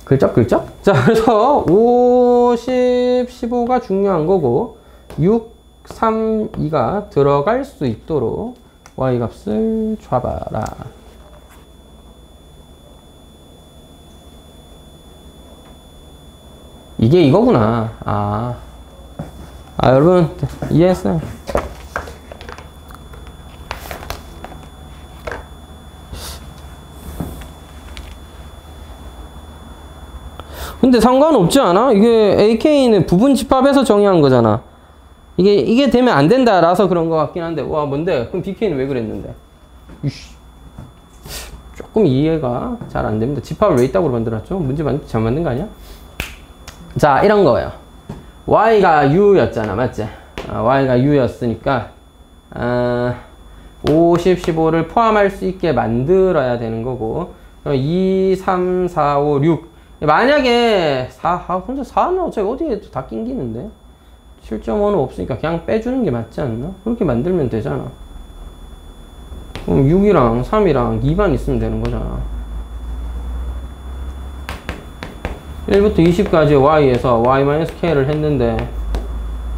Speaker 1: 글쩍. 자, 그래서 50, 15가 중요한 거고 6, 3, 2가 들어갈 수 있도록 y-값을 줘봐라. 이게 이거구나. 여러분 이해했어요? 근데 상관없지 않아? 이게 AK는 부분 집합에서 정의한 거잖아. 이게 되면 안 된다라서 그런 것 같긴 한데, 와, 뭔데? 그럼 BK는 왜 그랬는데? 조금 이해가 잘 안 됩니다. 집합을 왜 이따구로 만들었죠? 문제 잘 만든 거 아니야? 자, 이런 거예요. Y가 U였잖아. 맞지? Y가 U였으니까, 50, 15를 포함할 수 있게 만들어야 되는 거고, 2, 3, 4, 5, 6. 만약에 4, 근데 4는 어차피 어디에 다 낑기는데 7.5는 없으니까 그냥 빼주는 게 맞지 않나? 그렇게 만들면 되잖아. 그럼 6이랑 3이랑 2만 있으면 되는 거잖아. 1부터 20까지 y에서 y-k를 했는데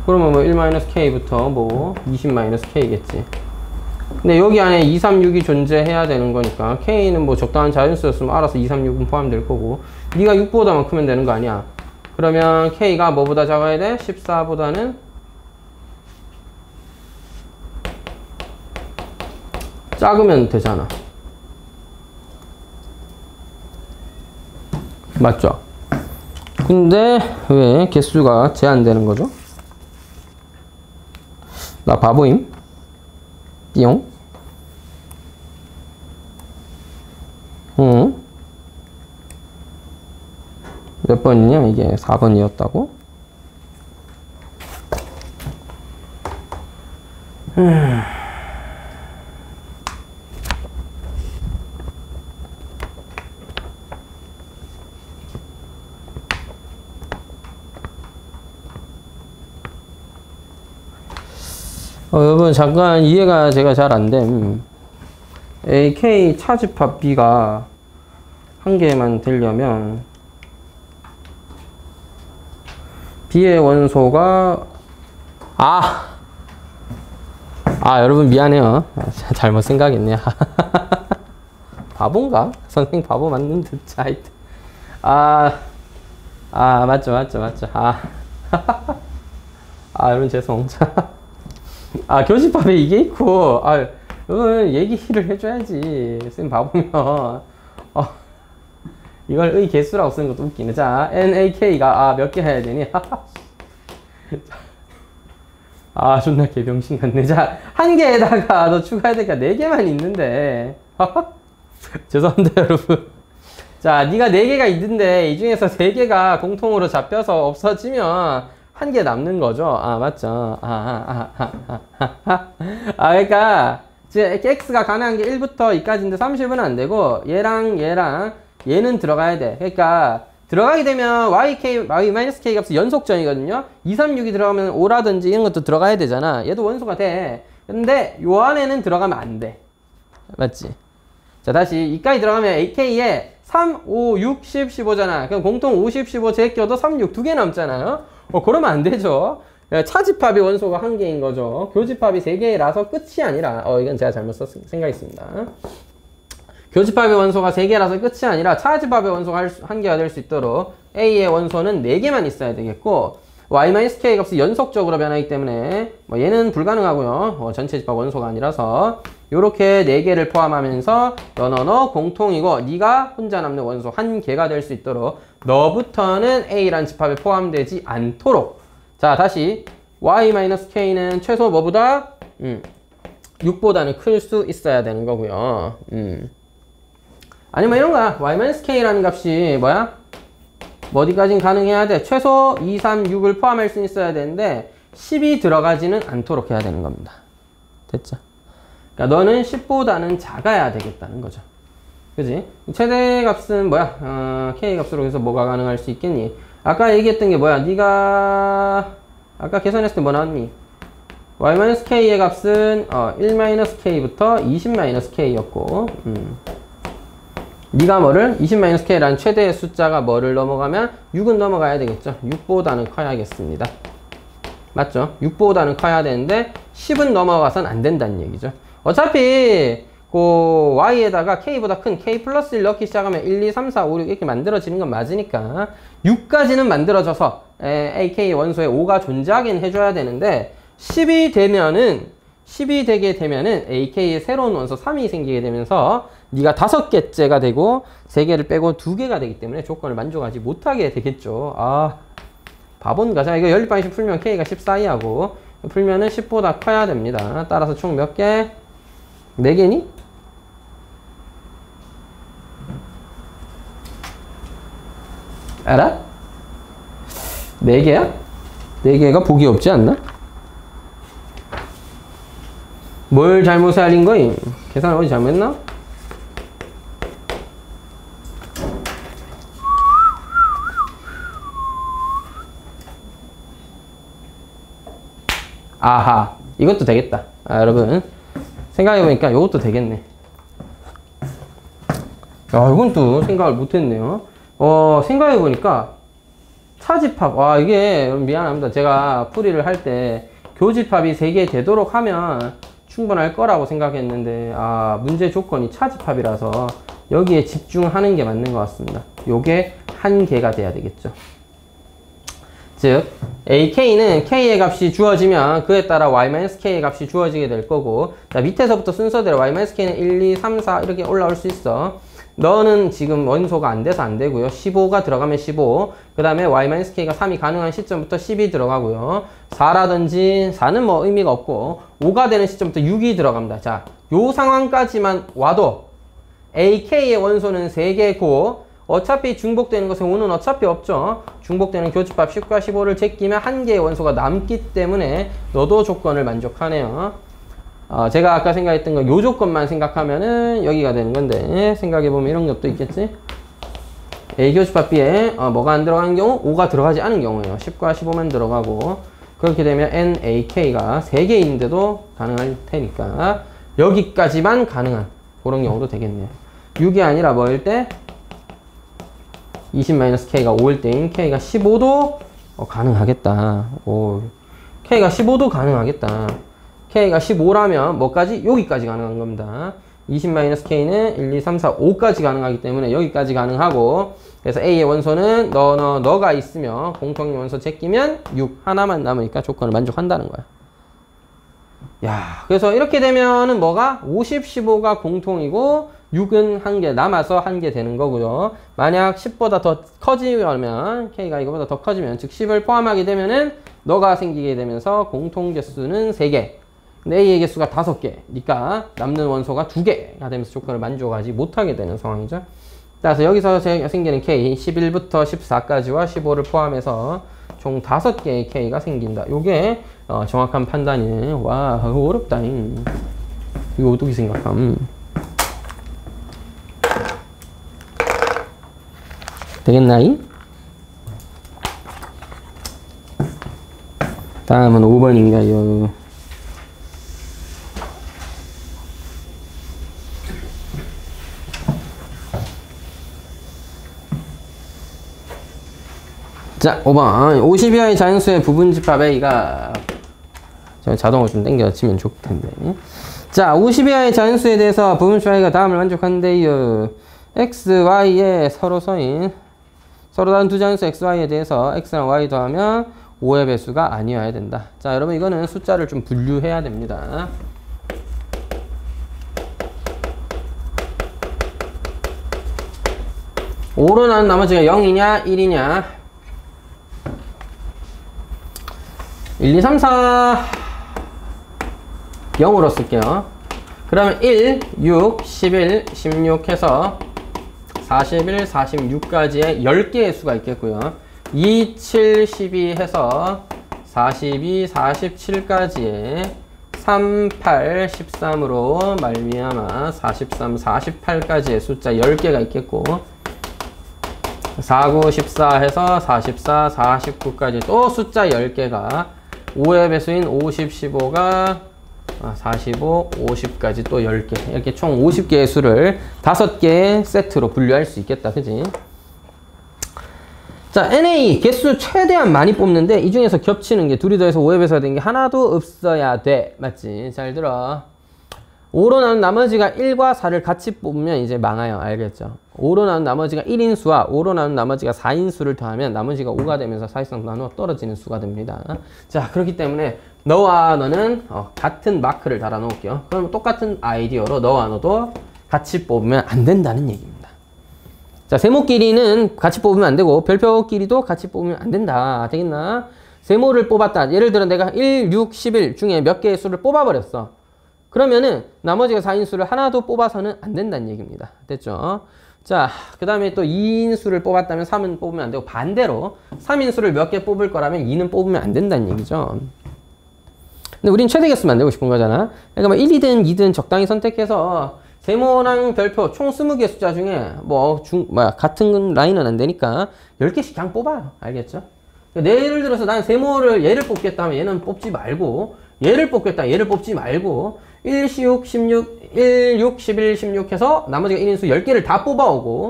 Speaker 1: 그러면 뭐 1-k부터 뭐 20-k겠지. 근데 여기 안에 2, 3, 6이 존재해야 되는 거니까 K는 뭐 적당한 자연수였으면 알아서 2, 3, 6은 포함될 거고 네가 6보다만 크면 되는 거 아니야. 그러면 K가 뭐보다 작아야 돼? 14보다는 작으면 되잖아. 맞죠? 근데 왜 개수가 제한되는 거죠? 나 바보임? 띠용? 몇 번이냐? 이게 4번이었다고? 여러분 잠깐 이해가 제가 잘 안됨. AK 차집합 B가 한 개만 되려면 B의 원소가 여러분 미안해요. 잘못 생각했네. 바본가? 선생님 바보 맞는 듯. 하여튼 맞죠. 여러분 죄송. 교집합에 이게 있고 여러분 얘기를 해줘야지. 쌤 바보면 어, 이걸 의 개수라고 쓰는 것도 웃기네. 자, NAK가 몇 개 해야 되니? 존나 개병신 같네. 자, 한 개에다가 너 추가해야 되니까 4개만 있는데. 죄송합니다, 여러분. 자, 네가 4개가 있는데 이 중에서 3개가 공통으로 잡혀서 없어지면 한 개 남는 거죠. 맞죠. 그러니까 이제 x가 가능한 게 1부터 2까지인데 30은 안 되고 얘랑 얘는 들어가야 돼. 그러니까 들어가게 되면 y-k 값이 연속전이거든요. 2, 3, 6이 들어가면 5라든지 이런 것도 들어가야 되잖아. 얘도 원소가 돼. 근데 요 안에는 들어가면 안 돼. 맞지? 자, 다시 2까지 들어가면 ak에 3, 5, 6, 10, 15잖아. 그럼 공통 50, 15 제껴도 3, 6 2개 남잖아요. 그러면 안 되죠. 차집합이 원소가 1개인 거죠. 교집합이 3개라서 끝이 아니라, 이건 제가 잘못 생각했습니다. 교집합의 원소가 3개라서 끝이 아니라 차집합의 원소가 1개가 될 수 있도록 A의 원소는 4개만 있어야 되겠고, y-k 값이 연속적으로 변하기 때문에 얘는 불가능하고요. 전체 집합 원소가 아니라서 요렇게 4개를 포함하면서 너 공통이고 네가 혼자 남는 원소 1개가 될 수 있도록 너부터는 A란 집합에 포함되지 않도록. 자, 다시 y-k는 최소 뭐보다 6보다는 클 수 있어야 되는 거고요. 아니면 이런 거야. y-k라는 값이 뭐야? 어디까진 가능해야 돼? 최소 2, 3, 6을 포함할 수 있어야 되는데 10이 들어가지는 않도록 해야 되는 겁니다. 됐죠? 그러니까 너는 10보다는 작아야 되겠다는 거죠. 그지? 최대값은 뭐야? K값으로 해서 뭐가 가능할 수 있겠니? 아까 얘기했던 게 뭐야? 네가 아까 계산했을 때 뭐 나왔니? y-k의 값은 1-k부터 20-k였고 네가 뭐를 20-k라는 최대의 숫자가 뭐를 넘어가면 6은 넘어가야 되겠죠. 6보다는 커야겠습니다. 맞죠? 6보다는 커야 되는데 10은 넘어가선 안 된다는 얘기죠. 어차피 그 y에다가 k보다 큰 k 플러스 1 넣기 시작하면 1, 2, 3, 4, 5, 6 이렇게 만들어지는 건 맞으니까 6까지는 만들어져서 AK 원소에 5가 존재하긴 해줘야 되는데 10이 되게 되면은 AK의 새로운 원소 3이 생기게 되면서 네가 5개째가 되고 3개를 빼고 2개가 되기 때문에 조건을 만족하지 못하게 되겠죠. 바본가. 자, 이거 연립방식 풀면 K가 14이하고 풀면은 10보다 커야 됩니다. 따라서 총 몇 개? 4개니? 알아? 4개야? 4개가 보기 없지 않나? 뭘 잘못 알린 거임? 계산을 어디 잘못했나? 아하, 이것도 되겠다. 여러분 생각해보니까 이것도 되겠네. 이건 또 생각을 못했네요. 생각해보니까 차집합, 이게 미안합니다. 제가 풀이를 할 때 교집합이 3개 되도록 하면 충분할 거라고 생각했는데 문제 조건이 차집합이라서 여기에 집중하는 게 맞는 것 같습니다. 요게 1개가 돼야 되겠죠. 즉 AK는 K의 값이 주어지면 그에 따라 Y-K의 값이 주어지게 될 거고, 자, 밑에서부터 순서대로 Y-K는 1, 2, 3, 4 이렇게 올라올 수 있어. 너는 지금 원소가 안 돼서 안 되고요. 15가 들어가면 15, 그 다음에 Y-K가 3이 가능한 시점부터 10이 들어가고요. 4라든지 4는 뭐 의미가 없고 5가 되는 시점부터 6이 들어갑니다. 자, 요 상황까지만 와도 AK의 원소는 3개고 어차피 중복되는 것에 5는 어차피 없죠. 중복되는 교집합 10과 15를 제끼면 1개의 원소가 남기 때문에 너도 조건을 만족하네요. 제가 아까 생각했던 거 요 조건만 생각하면은 여기가 되는 건데, 생각해보면 이런 것도 있겠지. A 교집합 B에 뭐가 안 들어가는 경우? 5가 들어가지 않은 경우예요. 10과 15만 들어가고, 그렇게 되면 NAK가 3개인데도 가능할 테니까 여기까지만 가능한 그런 경우도 되겠네요. 6이 아니라 뭐일 때? 20-K가 5일 때인 K가 15도 가능하겠다. K가 15도 가능하겠다. K가 15라면 뭐까지? 여기까지 가능한 겁니다. 20-K는 1, 2, 3, 4, 5까지 가능하기 때문에 여기까지 가능하고, 그래서 A의 원소는 너가 있으면 공통의 원소 제끼면 6 하나만 남으니까 조건을 만족한다는 거야. 야, 그래서 이렇게 되면은 뭐가? 50, 15가 공통이고 6은 1개 남아서 1개 되는 거고요. 만약 10보다 더 커지면 K가 이거보다 더 커지면 즉 10을 포함하게 되면은 너가 생기게 되면서 공통 개수는 3개. 근데 A의 개수가 5개니까 남는 원소가 2개가 되면서 조건을 만족하지 못하게 되는 상황이죠. 따라서 여기서 생기는 K 11부터 14까지와 15를 포함해서 총 5개의 K가 생긴다. 요게 정확한 판단이네. 와 어렵다잉. 이거 어떻게 생각함? 되겠나잉? 다음은 5번인가요? 자, 5번. 50 이하의 자연수의 부분집합 A가 자동으로 좀 당겨 치면 좋을 텐데. 자, 50 이하의 자연수에 대해서 부분집합 A가 다음을 만족한대요. X, Y에 서로 다른 두 자연수 X, Y에 대해서 X랑 Y 더하면 5의 배수가 아니어야 된다. 자, 여러분 이거는 숫자를 좀 분류해야 됩니다. 오로 나눈 나머지가 0이냐 1이냐 1, 2, 3, 4 0으로 쓸게요. 그러면 1, 6, 11, 16 해서 41, 46까지의 10개의 수가 있겠고요. 2, 7, 12 해서 42, 47까지의 3, 8, 13으로 말미암아 43, 48까지의 숫자 10개가 있겠고 49, 14 해서 44, 49까지 또 숫자 10개가 5의 배수인 50, 15가 45, 50까지 또 10개 이렇게 총 50개의 수를 5개의 세트로 분류할 수 있겠다. 그지? 자, NA 개수 최대한 많이 뽑는데 이 중에서 겹치는 게 둘이 더해서 5의 배수가 된 게 하나도 없어야 돼. 맞지? 잘 들어. 5로 나눈 나머지가 1과 4를 같이 뽑으면 이제 망해요. 알겠죠? 5로 나눈 나머지가 1인수와 5로 나눈 나머지가 4인수를 더하면 나머지가 5가 되면서 사실상 나누어 떨어지는 수가 됩니다. 자, 그렇기 때문에 너와 너는 같은 마크를 달아 놓을게요. 그럼 똑같은 아이디어로 너와 너도 같이 뽑으면 안 된다는 얘기입니다. 자, 세모끼리는 같이 뽑으면 안 되고 별표끼리도 같이 뽑으면 안 된다. 되겠나? 세모를 뽑았다. 예를 들어 내가 1, 6, 11 중에 몇 개의 수를 뽑아버렸어. 그러면은 나머지가 4인수를 하나도 뽑아서는 안 된다는 얘기입니다. 됐죠? 자, 그 다음에 또 2인수를 뽑았다면 3은 뽑으면 안 되고 반대로 3인수를 몇 개 뽑을 거라면 2는 뽑으면 안 된다는 얘기죠. 근데 우린 최대 개수만 내고 싶은 거잖아. 그러니까 뭐 1이든 2든 적당히 선택해서 세모랑 별표 총 20개 숫자 중에 같은 라인은 안 되니까 10개씩 그냥 뽑아요. 알겠죠? 그러니까 예를 들어서 난 세모를 얘를 뽑겠다 하면 얘는 뽑지 말고 얘를 뽑겠다 얘를 뽑지 말고 1, 6, 16, 1, 6, 11, 16 해서 나머지가 1인수 10개를 다 뽑아오고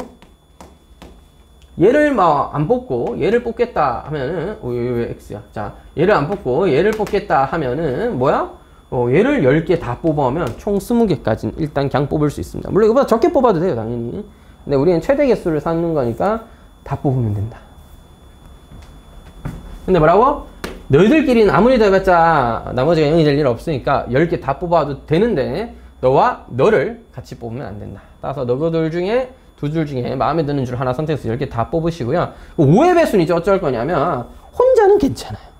Speaker 1: 얘를 안 뽑고 얘를 뽑겠다 하면은 왜 X야? 자, 얘를 안 뽑고 얘를 뽑겠다 하면은 뭐야? 얘를 10개 다 뽑아오면 총 20개까지는 일단 그냥 뽑을 수 있습니다. 물론 이거보다 적게 뽑아도 돼요, 당연히. 근데 우리는 최대 개수를 쌓는 거니까 다 뽑으면 된다. 근데 뭐라고? 너희들끼리는 아무리 더 해봤자 나머지가 0이 될 일 없으니까 10개 다 뽑아도 되는데 너와 너를 같이 뽑으면 안 된다. 따라서 너희들 중에 두 줄 중에 마음에 드는 줄 하나 선택해서 10개 다 뽑으시고요. 5의 배수는 이제 어쩔 거냐면 혼자는 괜찮아요.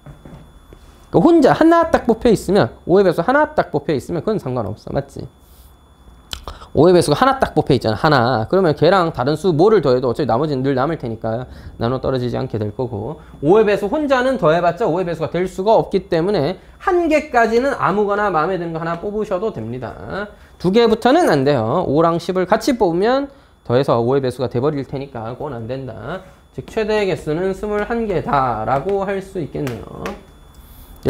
Speaker 1: 혼자 하나 딱 뽑혀 있으면 5의 배수 하나 딱 뽑혀 있으면 그건 상관없어. 맞지? 5의 배수가 하나 딱 뽑혀 있잖아. 하나. 그러면 걔랑 다른 수 뭐를 더해도 어차피 나머지는 늘 남을 테니까 나눠 떨어지지 않게 될 거고 5의 배수 혼자는 더해봤자 5의 배수가 될 수가 없기 때문에 한 개까지는 아무거나 마음에 드는 거 하나 뽑으셔도 됩니다. 2개부터는 안 돼요. 5랑 10을 같이 뽑으면 더해서 5의 배수가 돼버릴 테니까 그건 안 된다. 즉 최대 개수는 21개다 라고 할 수 있겠네요.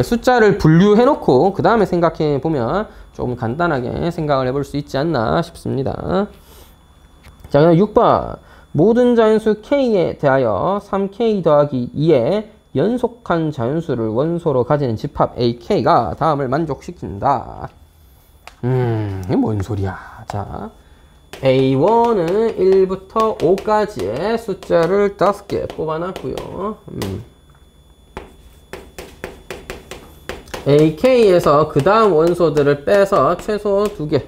Speaker 1: 숫자를 분류해놓고 그 다음에 생각해보면 조금 간단하게 생각을 해볼 수 있지 않나 싶습니다. 자, 그럼 6번 모든 자연수 K에 대하여 3K 더하기 2의 연속한 자연수를 원소로 가지는 집합 AK가 다음을 만족시킨다. 이게 뭔 소리야. 자, A1은 1부터 5까지의 숫자를 5개 뽑아놨고요. AK에서 그 다음 원소들을 빼서 최소 2개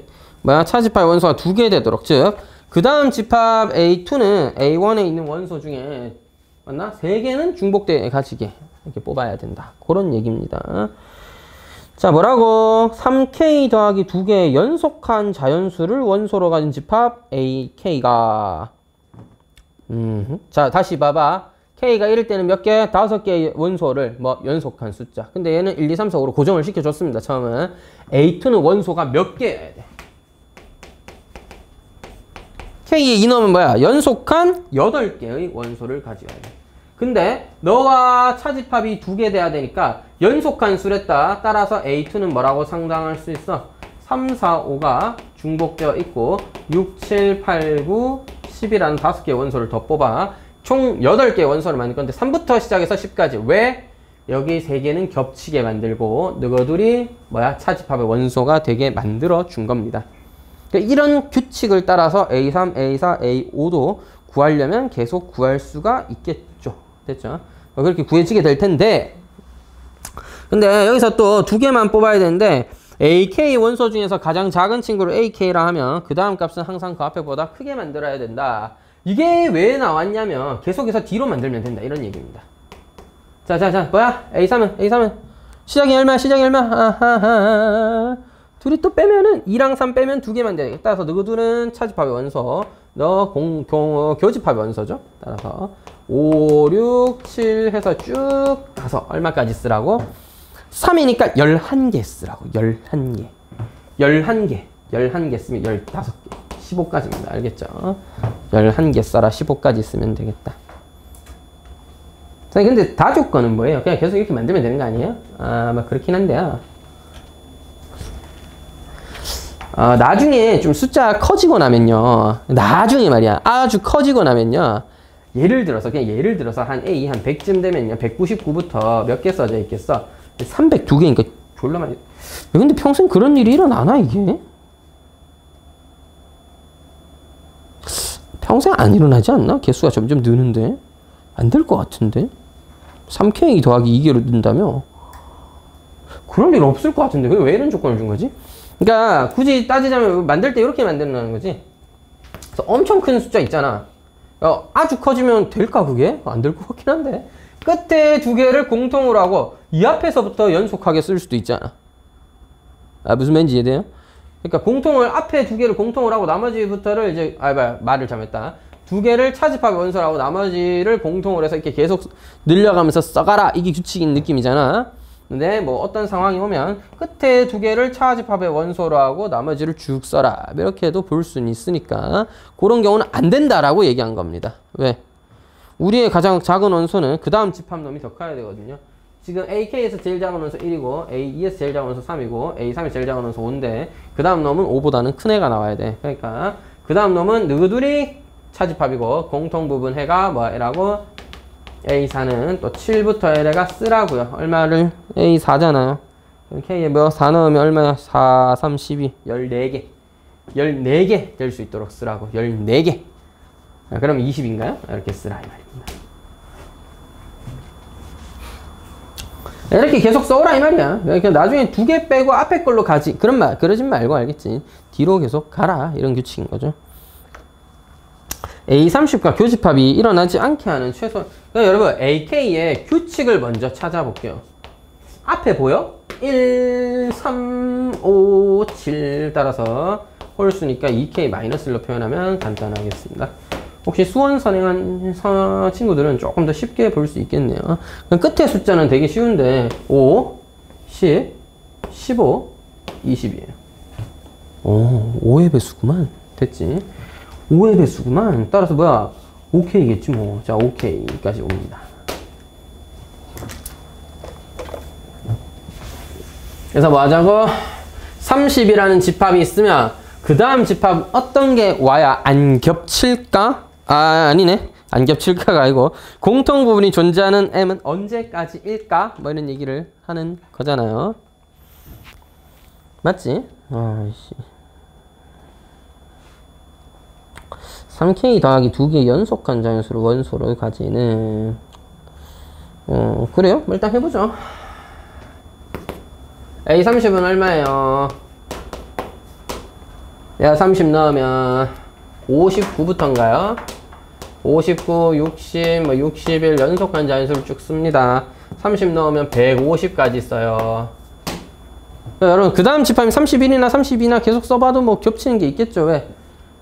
Speaker 1: 차집합의 원소가 2개 되도록, 즉 그 다음 집합 A2는 A1에 있는 원소 중에 맞나? 3개는 중복되게 가지게 이렇게 뽑아야 된다. 그런 얘기입니다. 자, 뭐라고? 3K 더하기 2개의 연속한 자연수를 원소로 가진 집합 AK가 자, 다시 봐봐. K가 1일 때는 몇 개? 5개의 원소를 연속한 숫자. 근데 얘는 1, 2, 3, 4, 5로 고정을 시켜줬습니다. 처음은. A2는 원소가 몇 개여야 돼? K의 이놈은 뭐야? 연속한 8개의 원소를 가져야 돼. 근데 너와 차집합이 2개 돼야 되니까 연속한 수랬다. 따라서 A2는 뭐라고 상당할 수 있어? 3, 4, 5가 중복되어 있고 6, 7, 8, 9, 10이라는 5개의 원소를 더 뽑아. 총 8개의 원소를 만들 건데 3부터 시작해서 10까지. 왜? 여기 3개는 겹치게 만들고 너희들이 차집합의 원소가 되게 만들어 준 겁니다. 그러니까 이런 규칙을 따라서 A3, A4, A5도 구하려면 계속 구할 수가 있겠죠. 됐죠? 그렇게 구해지게 될 텐데, 근데 여기서 또 2개만 뽑아야 되는데 AK 원소 중에서 가장 작은 친구를 AK라 하면 그 다음 값은 항상 그 앞에보다 크게 만들어야 된다. 이게 왜 나왔냐면 계속해서 D로 만들면 된다. 이런 얘기입니다. 자, A3은 시작이 얼마? 아하하. 둘이 또 빼면은 2랑 3 빼면 2개만 되겠다. 따라서 너희들은 차집합의 원소, 너 교집합의 원소죠. 따라서 5, 6, 7 해서 쭉 가서 얼마까지 쓰라고? 3이니까 11개 쓰라고. 11개. 11개 쓰면 15개. 15까지입니다. 알겠죠? 11개 써라. 15까지 쓰면 되겠다. 근데 다 조건은 뭐예요? 그냥 계속 이렇게 만들면 되는 거 아니에요? 아마 그렇긴 한데요. 나중에 좀 숫자가 커지고 나면요. 나중에 말이야. 아주 커지고 나면요. 예를 들어서 한 A 한 100쯤 되면요. 199부터 몇 개 써져 있겠어? 302개니까 졸라 많이. 근데 평생 그런 일이 일어나나 이게? 평생 안 일어나지 않나? 개수가 점점 느는데? 안 될 것 같은데? 3K 더하기 2개로 는다며? 그럴 일 없을 것 같은데 왜 이런 조건을 준 거지? 그러니까 굳이 따지자면 만들 때 이렇게 만든다는 거지. 그래서 엄청 큰 숫자 있잖아. 아주 커지면 될까 그게? 안 될 것 같긴 한데. 끝에 2개를 공통으로 하고 이 앞에서부터 연속하게 쓸 수도 있잖아. 무슨 말인지 이해돼요? 그러니까 앞에 2개를 공통으로 하고 나머지부터를 이제 말을 잘못했다. 2개를 차집합의 원소로 하고 나머지를 공통으로 해서 이렇게 계속 늘려가면서 써가라. 이게 규칙인 느낌이잖아. 근데 어떤 상황이 오면 끝에 2개를 차집합의 원소로 하고 나머지를 쭉 써라. 이렇게 해도 볼 수는 있으니까 그런 경우는 안 된다라고 얘기한 겁니다. 왜? 우리의 가장 작은 원소는 그 다음 집합놈이 더 커야 되거든요. 지금 AK에서 제일 작은 원소 1이고 A2에서 제일 작은 원소 3이고 A3에서 제일 작은 원소 5인데 그 다음 놈은 5보다는 큰 애가 나와야 돼. 그러니까 그 다음 놈은 너희들이 차집합이고 공통 부분 해가 L하고 A4는 또 7부터 L에가 쓰라고요. 얼마를? A4잖아요. K에 4 넣으면 얼마야? 4, 3, 12. 14개. 14개 될 수 있도록 쓰라고. 14개. 그럼 20인가요? 이렇게 쓰라 이 말입니다. 이렇게 계속 써오라 이 말이야. 그러니까 나중에 2개 빼고 앞에 걸로 가지. 그러진 말고 알겠지. 뒤로 계속 가라. 이런 규칙인 거죠. A30과 교집합이 일어나지 않게 하는 최소. 그러니까 여러분 AK의 규칙을 먼저 찾아볼게요. 앞에 보여? 1, 3, 5, 7 따라서 홀수니까 2K-1로 표현하면 간단하겠습니다. 혹시 수원 선행한 친구들은 조금 더 쉽게 볼 수 있겠네요. 끝에 숫자는 되게 쉬운데 5, 10, 15, 20이에요. 5의 배수구만. 됐지? 5의 배수구만. 따라서 뭐야? 5K겠지 뭐. 자, 5K까지 옵니다. 그래서 뭐 하자고? 30이라는 집합이 있으면 그 다음 집합 어떤 게 와야 안 겹칠까? 아니네. 안 겹칠까가 아니고 공통 부분이 존재하는 M은 언제까지일까? 뭐 이런 얘기를 하는 거잖아요. 맞지? 아이씨. 3K 더하기 2개 연속한 자연수를 원소로 가지는 그래요? 일단 해보죠. A30은 얼마예요? 야, 30 넣으면 59부터인가요? 59, 60, 뭐 61 연속한 자연수를 쭉 씁니다. 30 넣으면 150까지 써요. 여러분, 그 다음 집합이 31이나 32나 계속 써봐도 뭐 겹치는 게 있겠죠. 왜?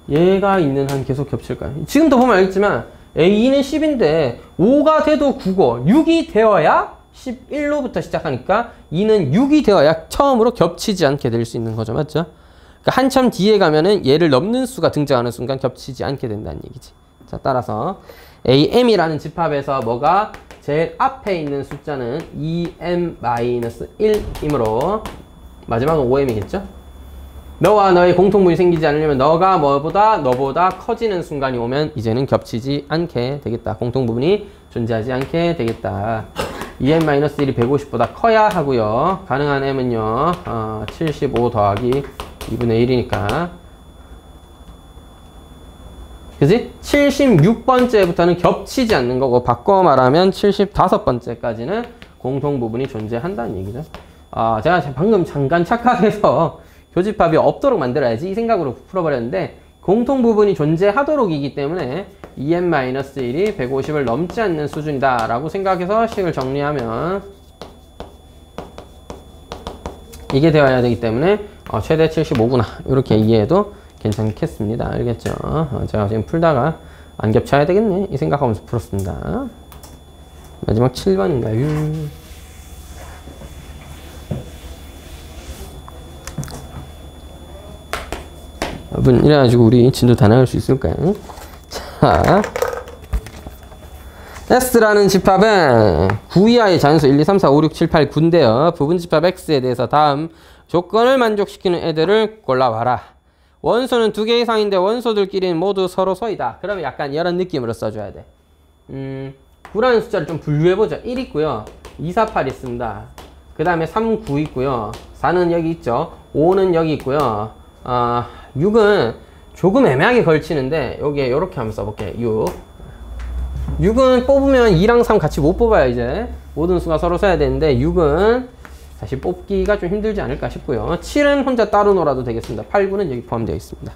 Speaker 1: 얘가 있는 한 계속 겹칠까요? 지금도 보면 알겠지만 A는 10인데 5가 돼도 9고 6이 되어야 11로부터 시작하니까 2는 6이 되어야 처음으로 겹치지 않게 될 수 있는 거죠. 맞죠? 그러니까 한참 뒤에 가면은 얘를 넘는 수가 등장하는 순간 겹치지 않게 된다는 얘기지. 자, 따라서 AM이라는 집합에서 뭐가 제일 앞에 있는 숫자는 2M-1이므로 마지막은 5M이겠죠? 너와 너의 공통분이 생기지 않으려면 너가 너보다 커지는 순간이 오면 이제는 겹치지 않게 되겠다. 공통부분이 존재하지 않게 되겠다. 2M-1이 150보다 커야 하고요. 가능한 M은요. 75 더하기 2분의 1이니까. 그지? 76번째부터는 겹치지 않는 거고 바꿔 말하면 75번째까지는 공통부분이 존재한다는 얘기죠. 제가 방금 잠깐 착각해서 교집합이 없도록 만들어야지 이 생각으로 풀어버렸는데 공통부분이 존재하도록이기 때문에 2M-1이 150을 넘지 않는 수준이다 라고 생각해서 식을 정리하면 이게 되어야 되기 때문에 최대 75구나 이렇게 이해해도 괜찮겠습니다. 알겠죠? 제가 지금 풀다가 안 겹쳐야 되겠네 이 생각하면서 풀었습니다. 마지막 7번인가요? 여러분 이래가지고 우리 진도 다 나갈 수 있을까요? 자, S라는 집합은 9 이하의 자연수 1, 2, 3, 4, 5, 6, 7, 8, 9인데요. 부분집합 X에 대해서 다음 조건을 만족시키는 애들을 골라봐라. 원소는 2개 이상인데 원소들끼리는 모두 서로 소이다. 그러면 약간 이런 느낌으로 써줘야 돼. 9라는 숫자를 좀 분류해보자. 1 있고요. 2, 4, 8 있습니다. 그 다음에 3, 9 있고요. 4는 여기 있죠. 5는 여기 있고요. 6은 조금 애매하게 걸치는데 여기에 이렇게 한번 써볼게. 6은 뽑으면 2랑 3 같이 못 뽑아요. 이제 모든 수가 서로 써야 되는데 6은 사실 뽑기가 좀 힘들지 않을까 싶고요. 7은 혼자 따로 놀아도 되겠습니다. 8, 9는 여기 포함되어 있습니다.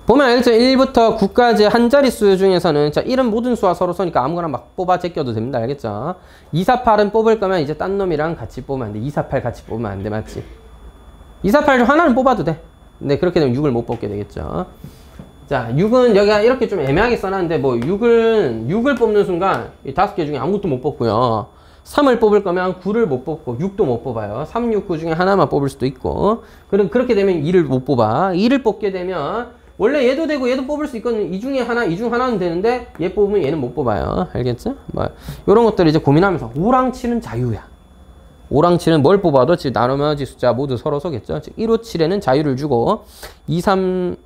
Speaker 1: 보면 알겠죠? 1부터 9까지 한 자릿수 중에서는 자 1은 모든 수와 서로 쏘니까 아무거나 막 뽑아 제껴도 됩니다. 알겠죠? 2, 4, 8은 뽑을 거면 이제 딴 놈이랑 같이 뽑으면 안 돼. 2, 4, 8 같이 뽑으면 안 돼. 맞지? 2, 4, 8 중 하나는 뽑아도 돼. 근데 그렇게 되면 6을 못 뽑게 되겠죠. 자, 6은 여기가 이렇게 좀 애매하게 써놨는데 뭐 6을 뽑는 순간 이 5개 중에 아무것도 못 뽑고요. 3을 뽑을 거면 9를 못 뽑고 6도 못 뽑아요. 3, 6, 9 중에 하나만 뽑을 수도 있고. 그럼 그렇게 되면 2를 못 뽑아. 2를 뽑게 되면 원래 얘도 되고 얘도 뽑을 수 있거든요. 이 중 하나는 되는데 얘 뽑으면 얘는 못 뽑아요. 알겠죠? 뭐 이런 것들 이제 고민하면서 5랑 7은 자유야. 5랑 7은 뭘 뽑아도 지금 나머지 숫자 모두 서로 쏘겠죠. 즉 1, 5, 7에는 자유를 주고 2, 4,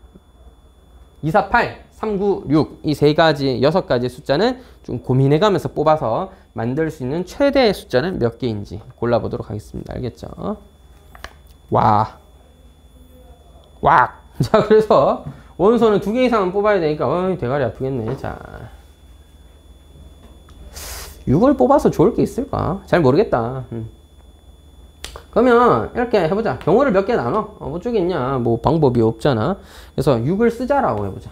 Speaker 1: 8, 3, 9, 6 이 세 가지, 6가지 숫자는 좀 고민해가면서 뽑아서 만들 수 있는 최대의 숫자는 몇 개인지 골라보도록 하겠습니다. 알겠죠? 와. 자, 그래서 원소는 2개 이상은 뽑아야 되니까 대가리 아프겠네. 자, 6을 뽑아서 좋을 게 있을까? 잘 모르겠다. 그러면 이렇게 해보자. 경우를 몇 개 나눠. 뭐 쪽이냐? 뭐 방법이 없잖아. 그래서 6을 쓰자라고 해보자.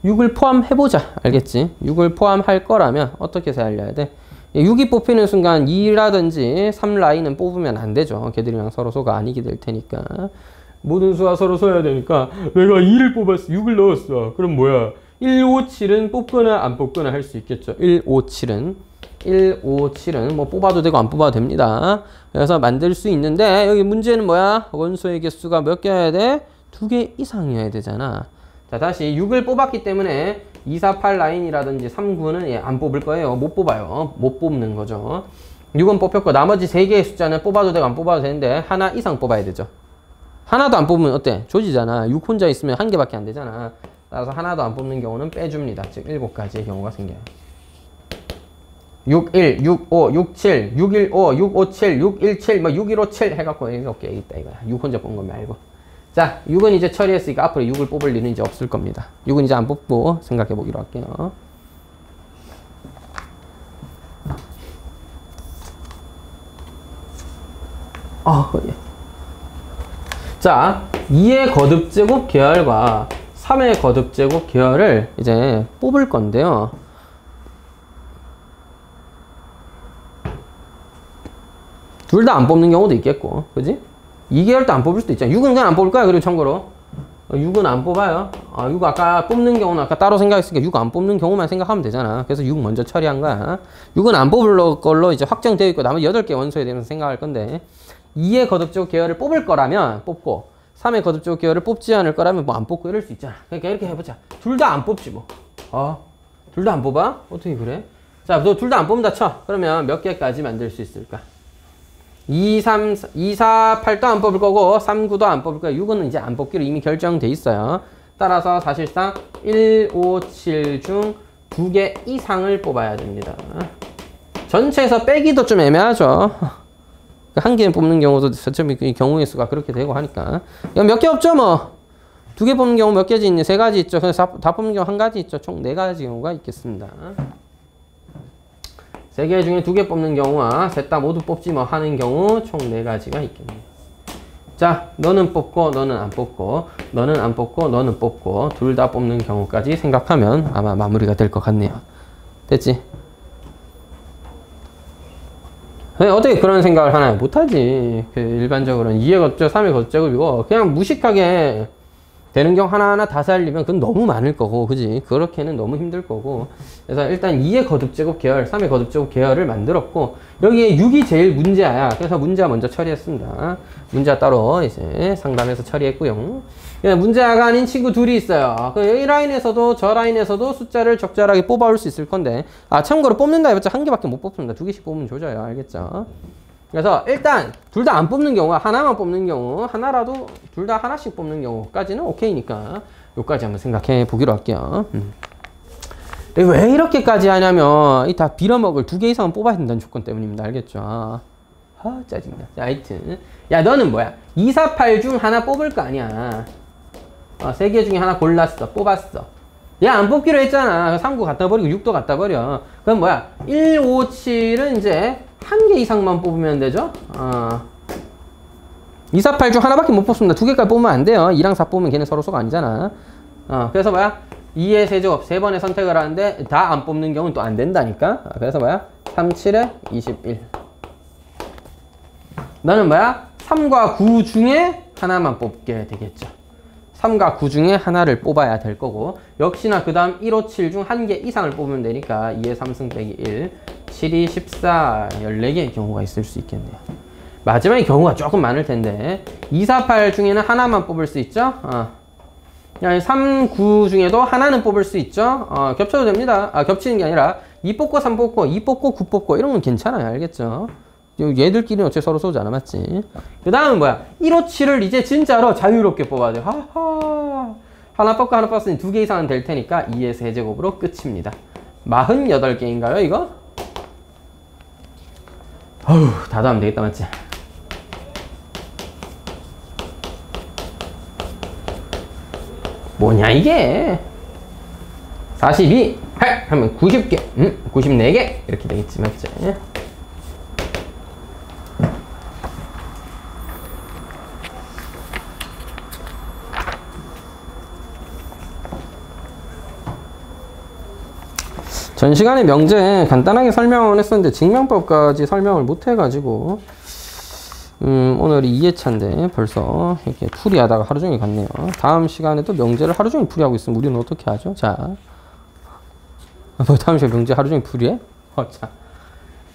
Speaker 1: 6을 포함해보자. 알겠지? 6을 포함할 거라면 어떻게 살려야 돼? 6이 뽑히는 순간 2라든지 3 라인은 뽑으면 안 되죠. 걔들이랑 서로 소가 아니게 될 테니까. 모든 수와 서로 써야 되니까 내가 2를 뽑았어. 6을 넣었어. 그럼 뭐야? 1, 5, 7은 뽑거나 안 뽑거나 할 수 있겠죠. 1, 5, 7은 뭐 뽑아도 되고 안 뽑아도 됩니다. 그래서 만들 수 있는데 여기 문제는 뭐야? 원소의 개수가 몇 개여야 돼? 2개 이상이어야 되잖아. 자, 다시 6을 뽑았기 때문에 2, 4, 8 라인이라든지 3, 9는 안 뽑을 거예요. 못 뽑아요. 못 뽑는 거죠. 6은 뽑혔고 나머지 3개의 숫자는 뽑아도 되고 안 뽑아도 되는데 하나 이상 뽑아야 되죠. 하나도 안 뽑으면 어때? 조지잖아. 6 혼자 있으면 1개밖에 안 되잖아. 따라서 하나도 안 뽑는 경우는 빼줍니다. 즉 7가지의 경우가 생겨요. 6, 1, 6, 5, 6, 7, 6, 1, 5, 6, 5, 7, 6, 1, 7, 뭐 6, 1, 5, 7 해갖고 7개 있다 이거야. 6 혼자 뽑은 거 말고. 자, 6은 이제 처리했으니까 앞으로 6을 뽑을 일은 이제 없을 겁니다. 6은 이제 안 뽑고 생각해 보기로 할게요. 예. 자, 2의 거듭제곱 계열과 3의 거듭제곱 계열을 이제 뽑을 건데요. 둘 다 안 뽑는 경우도 있겠고, 그지? 2계열도 안 뽑을 수도 있잖아. 6은 그냥 안 뽑을 거야. 그리고 참고로 6은 안 뽑아요. 6 아까 뽑는 경우는 아까 따로 생각했으니까 6 안 뽑는 경우만 생각하면 되잖아. 그래서 6 먼저 처리한 거야. 6은 안 뽑을 걸로 이제 확정되어 있고 나머지 8개 원소에 대해서 생각할 건데, 2의 거듭제곱 계열을 뽑을 거라면 뽑고 3의 거듭제곱 계열을 뽑지 않을 거라면 뭐 안 뽑고 이럴 수 있잖아. 그러니까 이렇게 해보자. 둘 다 안 뽑지 뭐. 둘 다 안 뽑아? 어떻게 그래? 자, 너 둘 다 안 뽑는다 쳐. 그러면 몇 개까지 만들 수 있을까? 2, 3, 2, 4, 8도 안 뽑을 거고 3, 9도 안 뽑을 거야. 6은 이제 안 뽑기로 이미 결정돼 있어요. 따라서 사실상 1, 5, 7 중 2개 이상을 뽑아야 됩니다. 전체에서 빼기도 좀 애매하죠. 한 개 뽑는 경우도 어차피 경우의 수가 그렇게 되고 하니까. 몇 개 없죠 뭐. 2개 뽑는 경우 몇 개지 있니? 3가지 있죠. 그래서 다 뽑는 경우 1가지 있죠. 총 4가지 경우가 있겠습니다. 3개 중에 2개 뽑는 경우와 셋 다 모두 뽑지 뭐 하는 경우 총 4가지가 있겠네요. 자, 너는 뽑고 너는 안 뽑고 너는 안 뽑고 너는 뽑고 둘 다 뽑는 경우까지 생각하면 아마 마무리가 될 것 같네요. 됐지? 어떻게 그런 생각을 하나요? 못하지. 일반적으로는 2의 거듭제곱, 3의 거듭제곱이고 그냥 무식하게 되는 경우 하나하나 다 살리면 그건 너무 많을 거고, 그지? 그렇게는 너무 힘들 거고. 그래서 일단 2의 거듭제곱 계열, 3의 거듭제곱 계열을 만들었고, 여기에 6이 제일 문제야. 그래서 문제아 먼저 처리했습니다. 문제아 따로 이제 상담해서 처리했고요. 문제아가 아닌 친구 둘이 있어요. 이 라인에서도 저 라인에서도 숫자를 적절하게 뽑아올 수 있을 건데, 참고로 뽑는다 해봤자 한 개밖에 못 뽑습니다. 2개씩 뽑으면 조져요. 알겠죠? 그래서 일단 둘 다 안 뽑는 경우와 하나만 뽑는 경우, 하나라도 둘 다 하나씩 뽑는 경우까지는 오케이니까 요까지 한번 생각해 보기로 할게요. 왜 이렇게까지 하냐면 이 다 빌어먹을 2개 이상은 뽑아야 된다는 조건 때문입니다. 알겠죠? 짜증나. 자, 하여튼 야, 너는 뭐야? 2, 4, 8 중 하나 뽑을 거 아니야. 3개 중에 하나 골랐어. 뽑았어. 야, 안 뽑기로 했잖아. 3, 9 갖다 버리고 6도 갖다 버려. 그럼 뭐야? 1, 5, 7은 이제 한 개 이상만 뽑으면 되죠? 2, 4, 8 중 하나밖에 못 뽑습니다. 2개까지 뽑으면 안 돼요. 2랑 4 뽑으면 걔네 서로 소가 아니잖아. 그래서 뭐야? 2의 세제곱 3번에 선택을 하는데 다 안 뽑는 경우는 또 안 된다니까. 그래서 뭐야? 3, 7에 21. 너는 뭐야? 3과 9 중에 하나만 뽑게 되겠죠. 3과 9 중에 하나를 뽑아야 될 거고, 역시나 그 다음 1, 5, 7 중 한 개 이상을 뽑으면 되니까 2의 3승 빼기 1, 7이 14, 14개의 경우가 있을 수 있겠네요. 마지막에 경우가 조금 많을 텐데 2, 4, 8 중에는 하나만 뽑을 수 있죠. 3, 9 중에도 하나는 뽑을 수 있죠. 겹쳐도 됩니다. 겹치는 게 아니라 2 뽑고 3 뽑고 2 뽑고 9 뽑고 이런 건 괜찮아요. 알겠죠? 얘들끼리는 어차피 서로 쏘잖아. 맞지? 그 다음은 뭐야? 1, 5, 7을 이제 진짜로 자유롭게 뽑아야 돼. 하나 뽑고 하나 뽑았으니 2개 이상은 될 테니까 2의 세제곱으로 끝입니다. 48개인가요 이거? 다도 하면 되겠다. 맞지? 뭐냐 이게? 42 하면 90개 94개 이렇게 되겠지. 맞지? 전 시간에 명제 간단하게 설명을 했었는데 증명법까지 설명을 못 해가지고 오늘이 2회차인데 벌써 이렇게 풀이하다가 하루 종일 갔네요. 다음 시간에도 명제를 하루 종일 풀이하고 있으면 우리는 어떻게 하죠? 자, 뭐 다음 시간에 명제 하루 종일 풀이해? 자,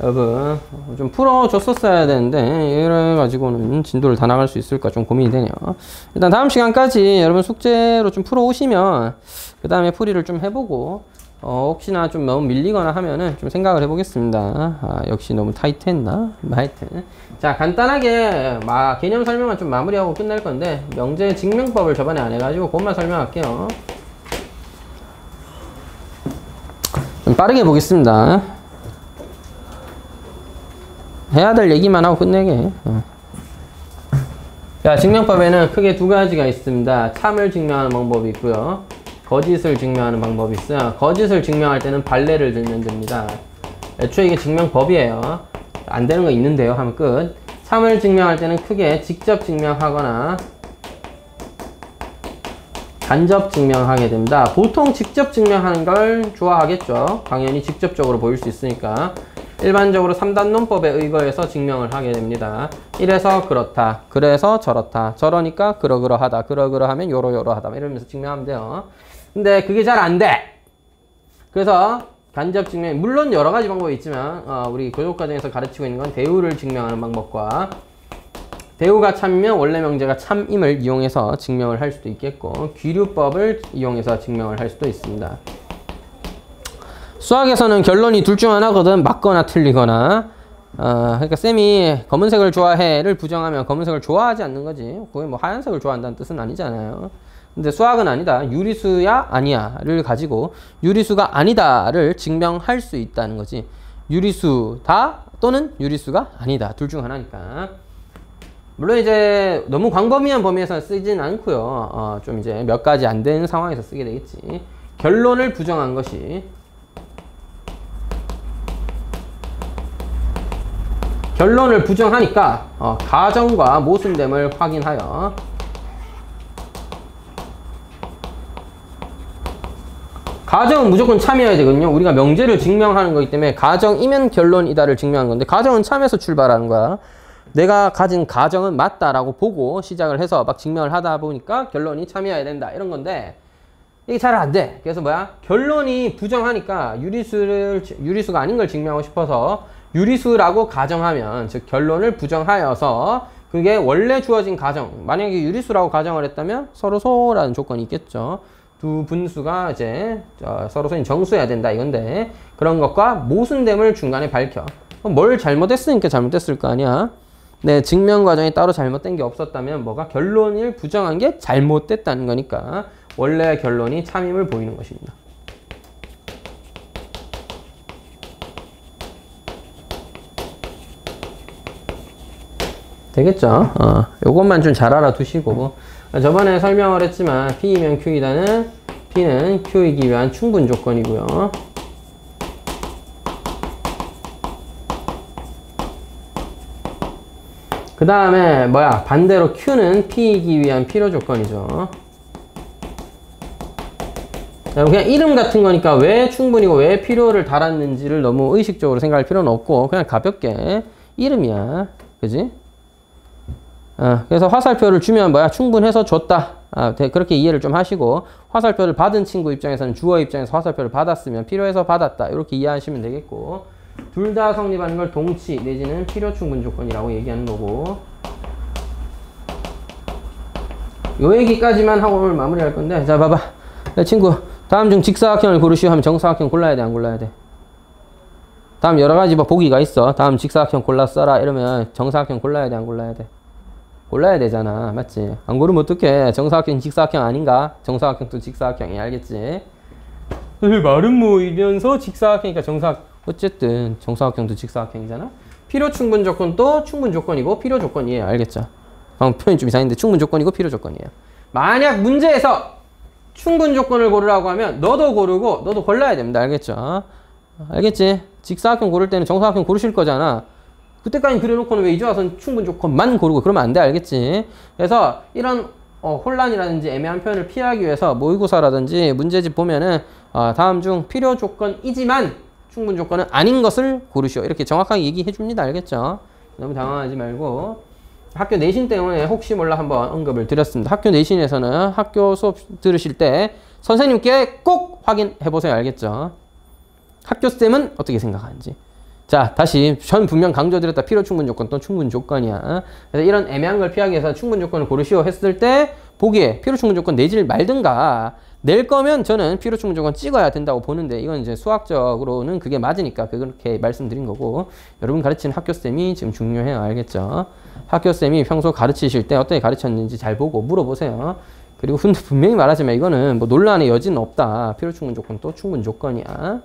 Speaker 1: 여러분 좀 풀어줬었어야 되는데 이래가지고는 진도를 다 나갈 수 있을까 좀 고민이 되네요. 일단 다음 시간까지 여러분 숙제로 좀 풀어오시면 그 다음에 풀이를 좀 해보고 혹시나 좀 너무 밀리거나 하면은 좀 생각을 해보겠습니다. 역시 너무 타이트했나? 하여튼 자, 간단하게 개념 설명만 좀 마무리하고 끝날 건데 명제 증명법을 저번에 안 해가지고 그것만 설명할게요. 좀 빠르게 보겠습니다. 해야 될 얘기만 하고 끝내게. 자, 증명법에는 크게 2가지가 있습니다. 참을 증명하는 방법이 있고요, 거짓을 증명하는 방법이 있어요. 거짓을 증명할 때는 발레를 들면 됩니다. 애초에 이게 증명법이에요. 안 되는 거 있는데요 하면 끝. 참을 증명할 때는 크게 직접 증명하거나 간접 증명하게 됩니다. 보통 직접 증명하는 걸 좋아하겠죠. 당연히 직접적으로 보일 수 있으니까. 일반적으로 3단 논법에 의거해서 증명을 하게 됩니다. 이래서 그렇다, 그래서 저렇다, 저러니까 그러그러하다, 그러그러하면 요러요러하다 이러면서 증명하면 돼요. 근데 그게 잘 안 돼. 그래서 간접 증명, 물론 여러 가지 방법이 있지만 우리 교육과정에서 가르치고 있는 건 대우를 증명하는 방법과 대우가 참이면 원래 명제가 참임을 이용해서 증명을 할 수도 있겠고 귀류법을 이용해서 증명을 할 수도 있습니다. 수학에서는 결론이 둘 중 하나거든. 맞거나 틀리거나. 그러니까 쌤이 검은색을 좋아해를 부정하면 검은색을 좋아하지 않는 거지. 그게 뭐 하얀색을 좋아한다는 뜻은 아니잖아요. 근데 수학은 아니다. 유리수야 아니야를 가지고 유리수가 아니다를 증명할 수 있다는 거지. 유리수다 또는 유리수가 아니다. 둘 중 하나니까. 물론 이제 너무 광범위한 범위에서 쓰진 않고요. 좀 이제 몇 가지 안 되는 상황에서 쓰게 되겠지. 결론을 부정한 것이 결론을 부정하니까 가정과 모순됨을 확인하여 가정은 무조건 참여해야 되거든요. 우리가 명제를 증명하는 거기 때문에 가정이면 결론이다를 증명하는 건데 가정은 참에서 출발하는 거야. 내가 가진 가정은 맞다라고 보고 시작을 해서 막 증명을 하다 보니까 결론이 참여해야 된다 이런 건데 이게 잘 안 돼. 그래서 뭐야? 결론이 부정하니까 유리수가 아닌 걸 증명하고 싶어서 유리수라고 가정하면, 즉 결론을 부정하여서 그게 원래 주어진 가정, 만약에 유리수라고 가정을 했다면 서로소라는 조건이 있겠죠. 두 분수가 이제 서로소인 정수해야 된다 이건데 그런 것과 모순됨을 중간에 밝혀. 뭘 잘못했으니까 잘못됐을 거 아니야. 네, 증명 과정이 따로 잘못된 게 없었다면 뭐가 결론을 부정한 게 잘못됐다는 거니까 원래 결론이 참임을 보이는 것입니다. 되겠죠? 요것만 좀 잘 알아두시고 저번에 설명을 했지만 P이면 Q이다는 P는 Q이기 위한 충분 조건이고요. 그 다음에 뭐야? 반대로 Q는 P이기 위한 필요 조건이죠. 그냥 이름 같은 거니까 왜 충분이고 왜 필요를 달았는지를 너무 의식적으로 생각할 필요는 없고 그냥 가볍게 이름이야. 그지? 그래서 화살표를 주면 뭐야? 충분해서 줬다. 그렇게 이해를 좀 하시고 화살표를 받은 친구 입장에서는 주어 입장에서 화살표를 받았으면 필요해서 받았다. 이렇게 이해하시면 되겠고 둘 다 성립하는 걸 동치 내지는 필요 충분 조건이라고 얘기하는 거고 요 얘기까지만 하고 오늘 마무리할 건데 자 봐봐. 내 친구 다음 중 직사각형을 고르시오 하면 정사각형 골라야 돼 안 골라야 돼? 다음 여러 가지 뭐 보기가 있어. 다음 직사각형 골라 써라 이러면 정사각형 골라야 돼 안 골라야 돼? 골라야 되잖아. 맞지? 안 고르면 어떡해. 정사각형 직사각형 아닌가? 정사각형도 직사각형이 알겠지? 말은 뭐 이면서 직사각형이니까 어쨌든 정사각형도 직사각형이잖아. 필요 충분 조건도 충분 조건이고 필요 조건이에요. 알겠죠? 방금 표현이 좀 이상했는데 충분 조건이고 필요 조건이에요. 만약 문제에서 충분 조건을 고르라고 하면 너도 고르고 너도 골라야 됩니다. 알겠죠? 알겠지? 직사각형 고를 때는 정사각형 고르실 거잖아. 그때까지 그려놓고는 왜 이제 와서는 충분 조건만 고르고 그러면 안 돼. 알겠지? 그래서 이런 혼란이라든지 애매한 표현을 피하기 위해서 모의고사라든지 문제집 보면은 다음 중 필요 조건이지만 충분 조건은 아닌 것을 고르시오. 이렇게 정확하게 얘기해 줍니다. 알겠죠? 너무 당황하지 말고 학교 내신 때문에 혹시 몰라 한번 언급을 드렸습니다. 학교 내신에서는 학교 수업 들으실 때 선생님께 꼭 확인해 보세요. 알겠죠? 학교쌤은 어떻게 생각하는지. 자, 다시 전 분명 강조드렸다. 필요 충분 조건 또 충분 조건이야. 그래서 이런 애매한 걸 피하기 위해서 충분 조건을 고르시오 했을 때 보기에 필요 충분 조건 내지를 말든가 낼 거면 저는 필요 충분 조건 찍어야 된다고 보는데 이건 이제 수학적으로는 그게 맞으니까 그렇게 말씀드린 거고 여러분 가르치는 학교쌤이 지금 중요해요. 알겠죠? 학교쌤이 평소 가르치실 때 어떻게 가르쳤는지 잘 보고 물어보세요. 그리고 분명히 말하지만 이거는 뭐 논란의 여지는 없다. 필요 충분 조건 또 충분 조건이야.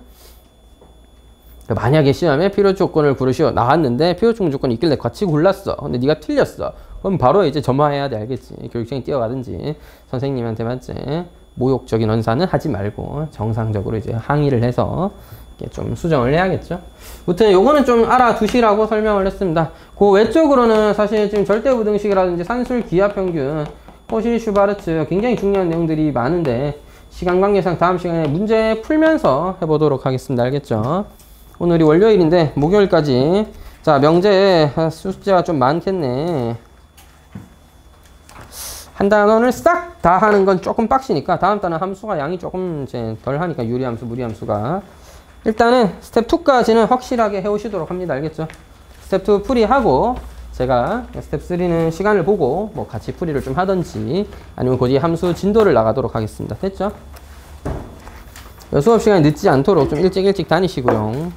Speaker 1: 만약에 시험에 필요 조건을 고르시오 나왔는데 필요 충분 조건이 있길래 같이 골랐어. 근데 네가 틀렸어. 그럼 바로 이제 점화해야 돼. 알겠지? 교육청에 뛰어가든지 선생님한테 맞지? 모욕적인 언사는 하지 말고 정상적으로 이제 항의를 해서 좀 수정을 해야겠죠. 아무튼 요거는 좀 알아두시라고 설명을 했습니다. 그 외적으로는 사실 지금 절대부등식이라든지 산술 기하평균 호실 슈바르츠 굉장히 중요한 내용들이 많은데 시간 관계상 다음 시간에 문제 풀면서 해보도록 하겠습니다. 알겠죠? 오늘이 월요일인데 목요일까지. 자, 명제 숫자가 좀 많겠네. 한 단원을 싹 다 하는 건 조금 빡시니까 다음 단원 함수가 양이 조금 이제 덜 하니까 유리함수, 무리함수가. 일단은 스텝 2까지는 확실하게 해오시도록 합니다. 알겠죠? 스텝 2 풀이하고 제가 스텝 3는 시간을 보고 뭐 같이 풀이를 좀 하든지 아니면 곧이 함수 진도를 나가도록 하겠습니다. 됐죠? 수업 시간이 늦지 않도록 좀 일찍 다니시고요.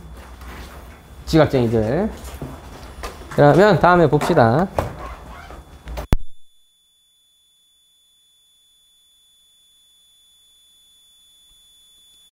Speaker 1: 지각쟁이들. 그러면 다음에 봅시다.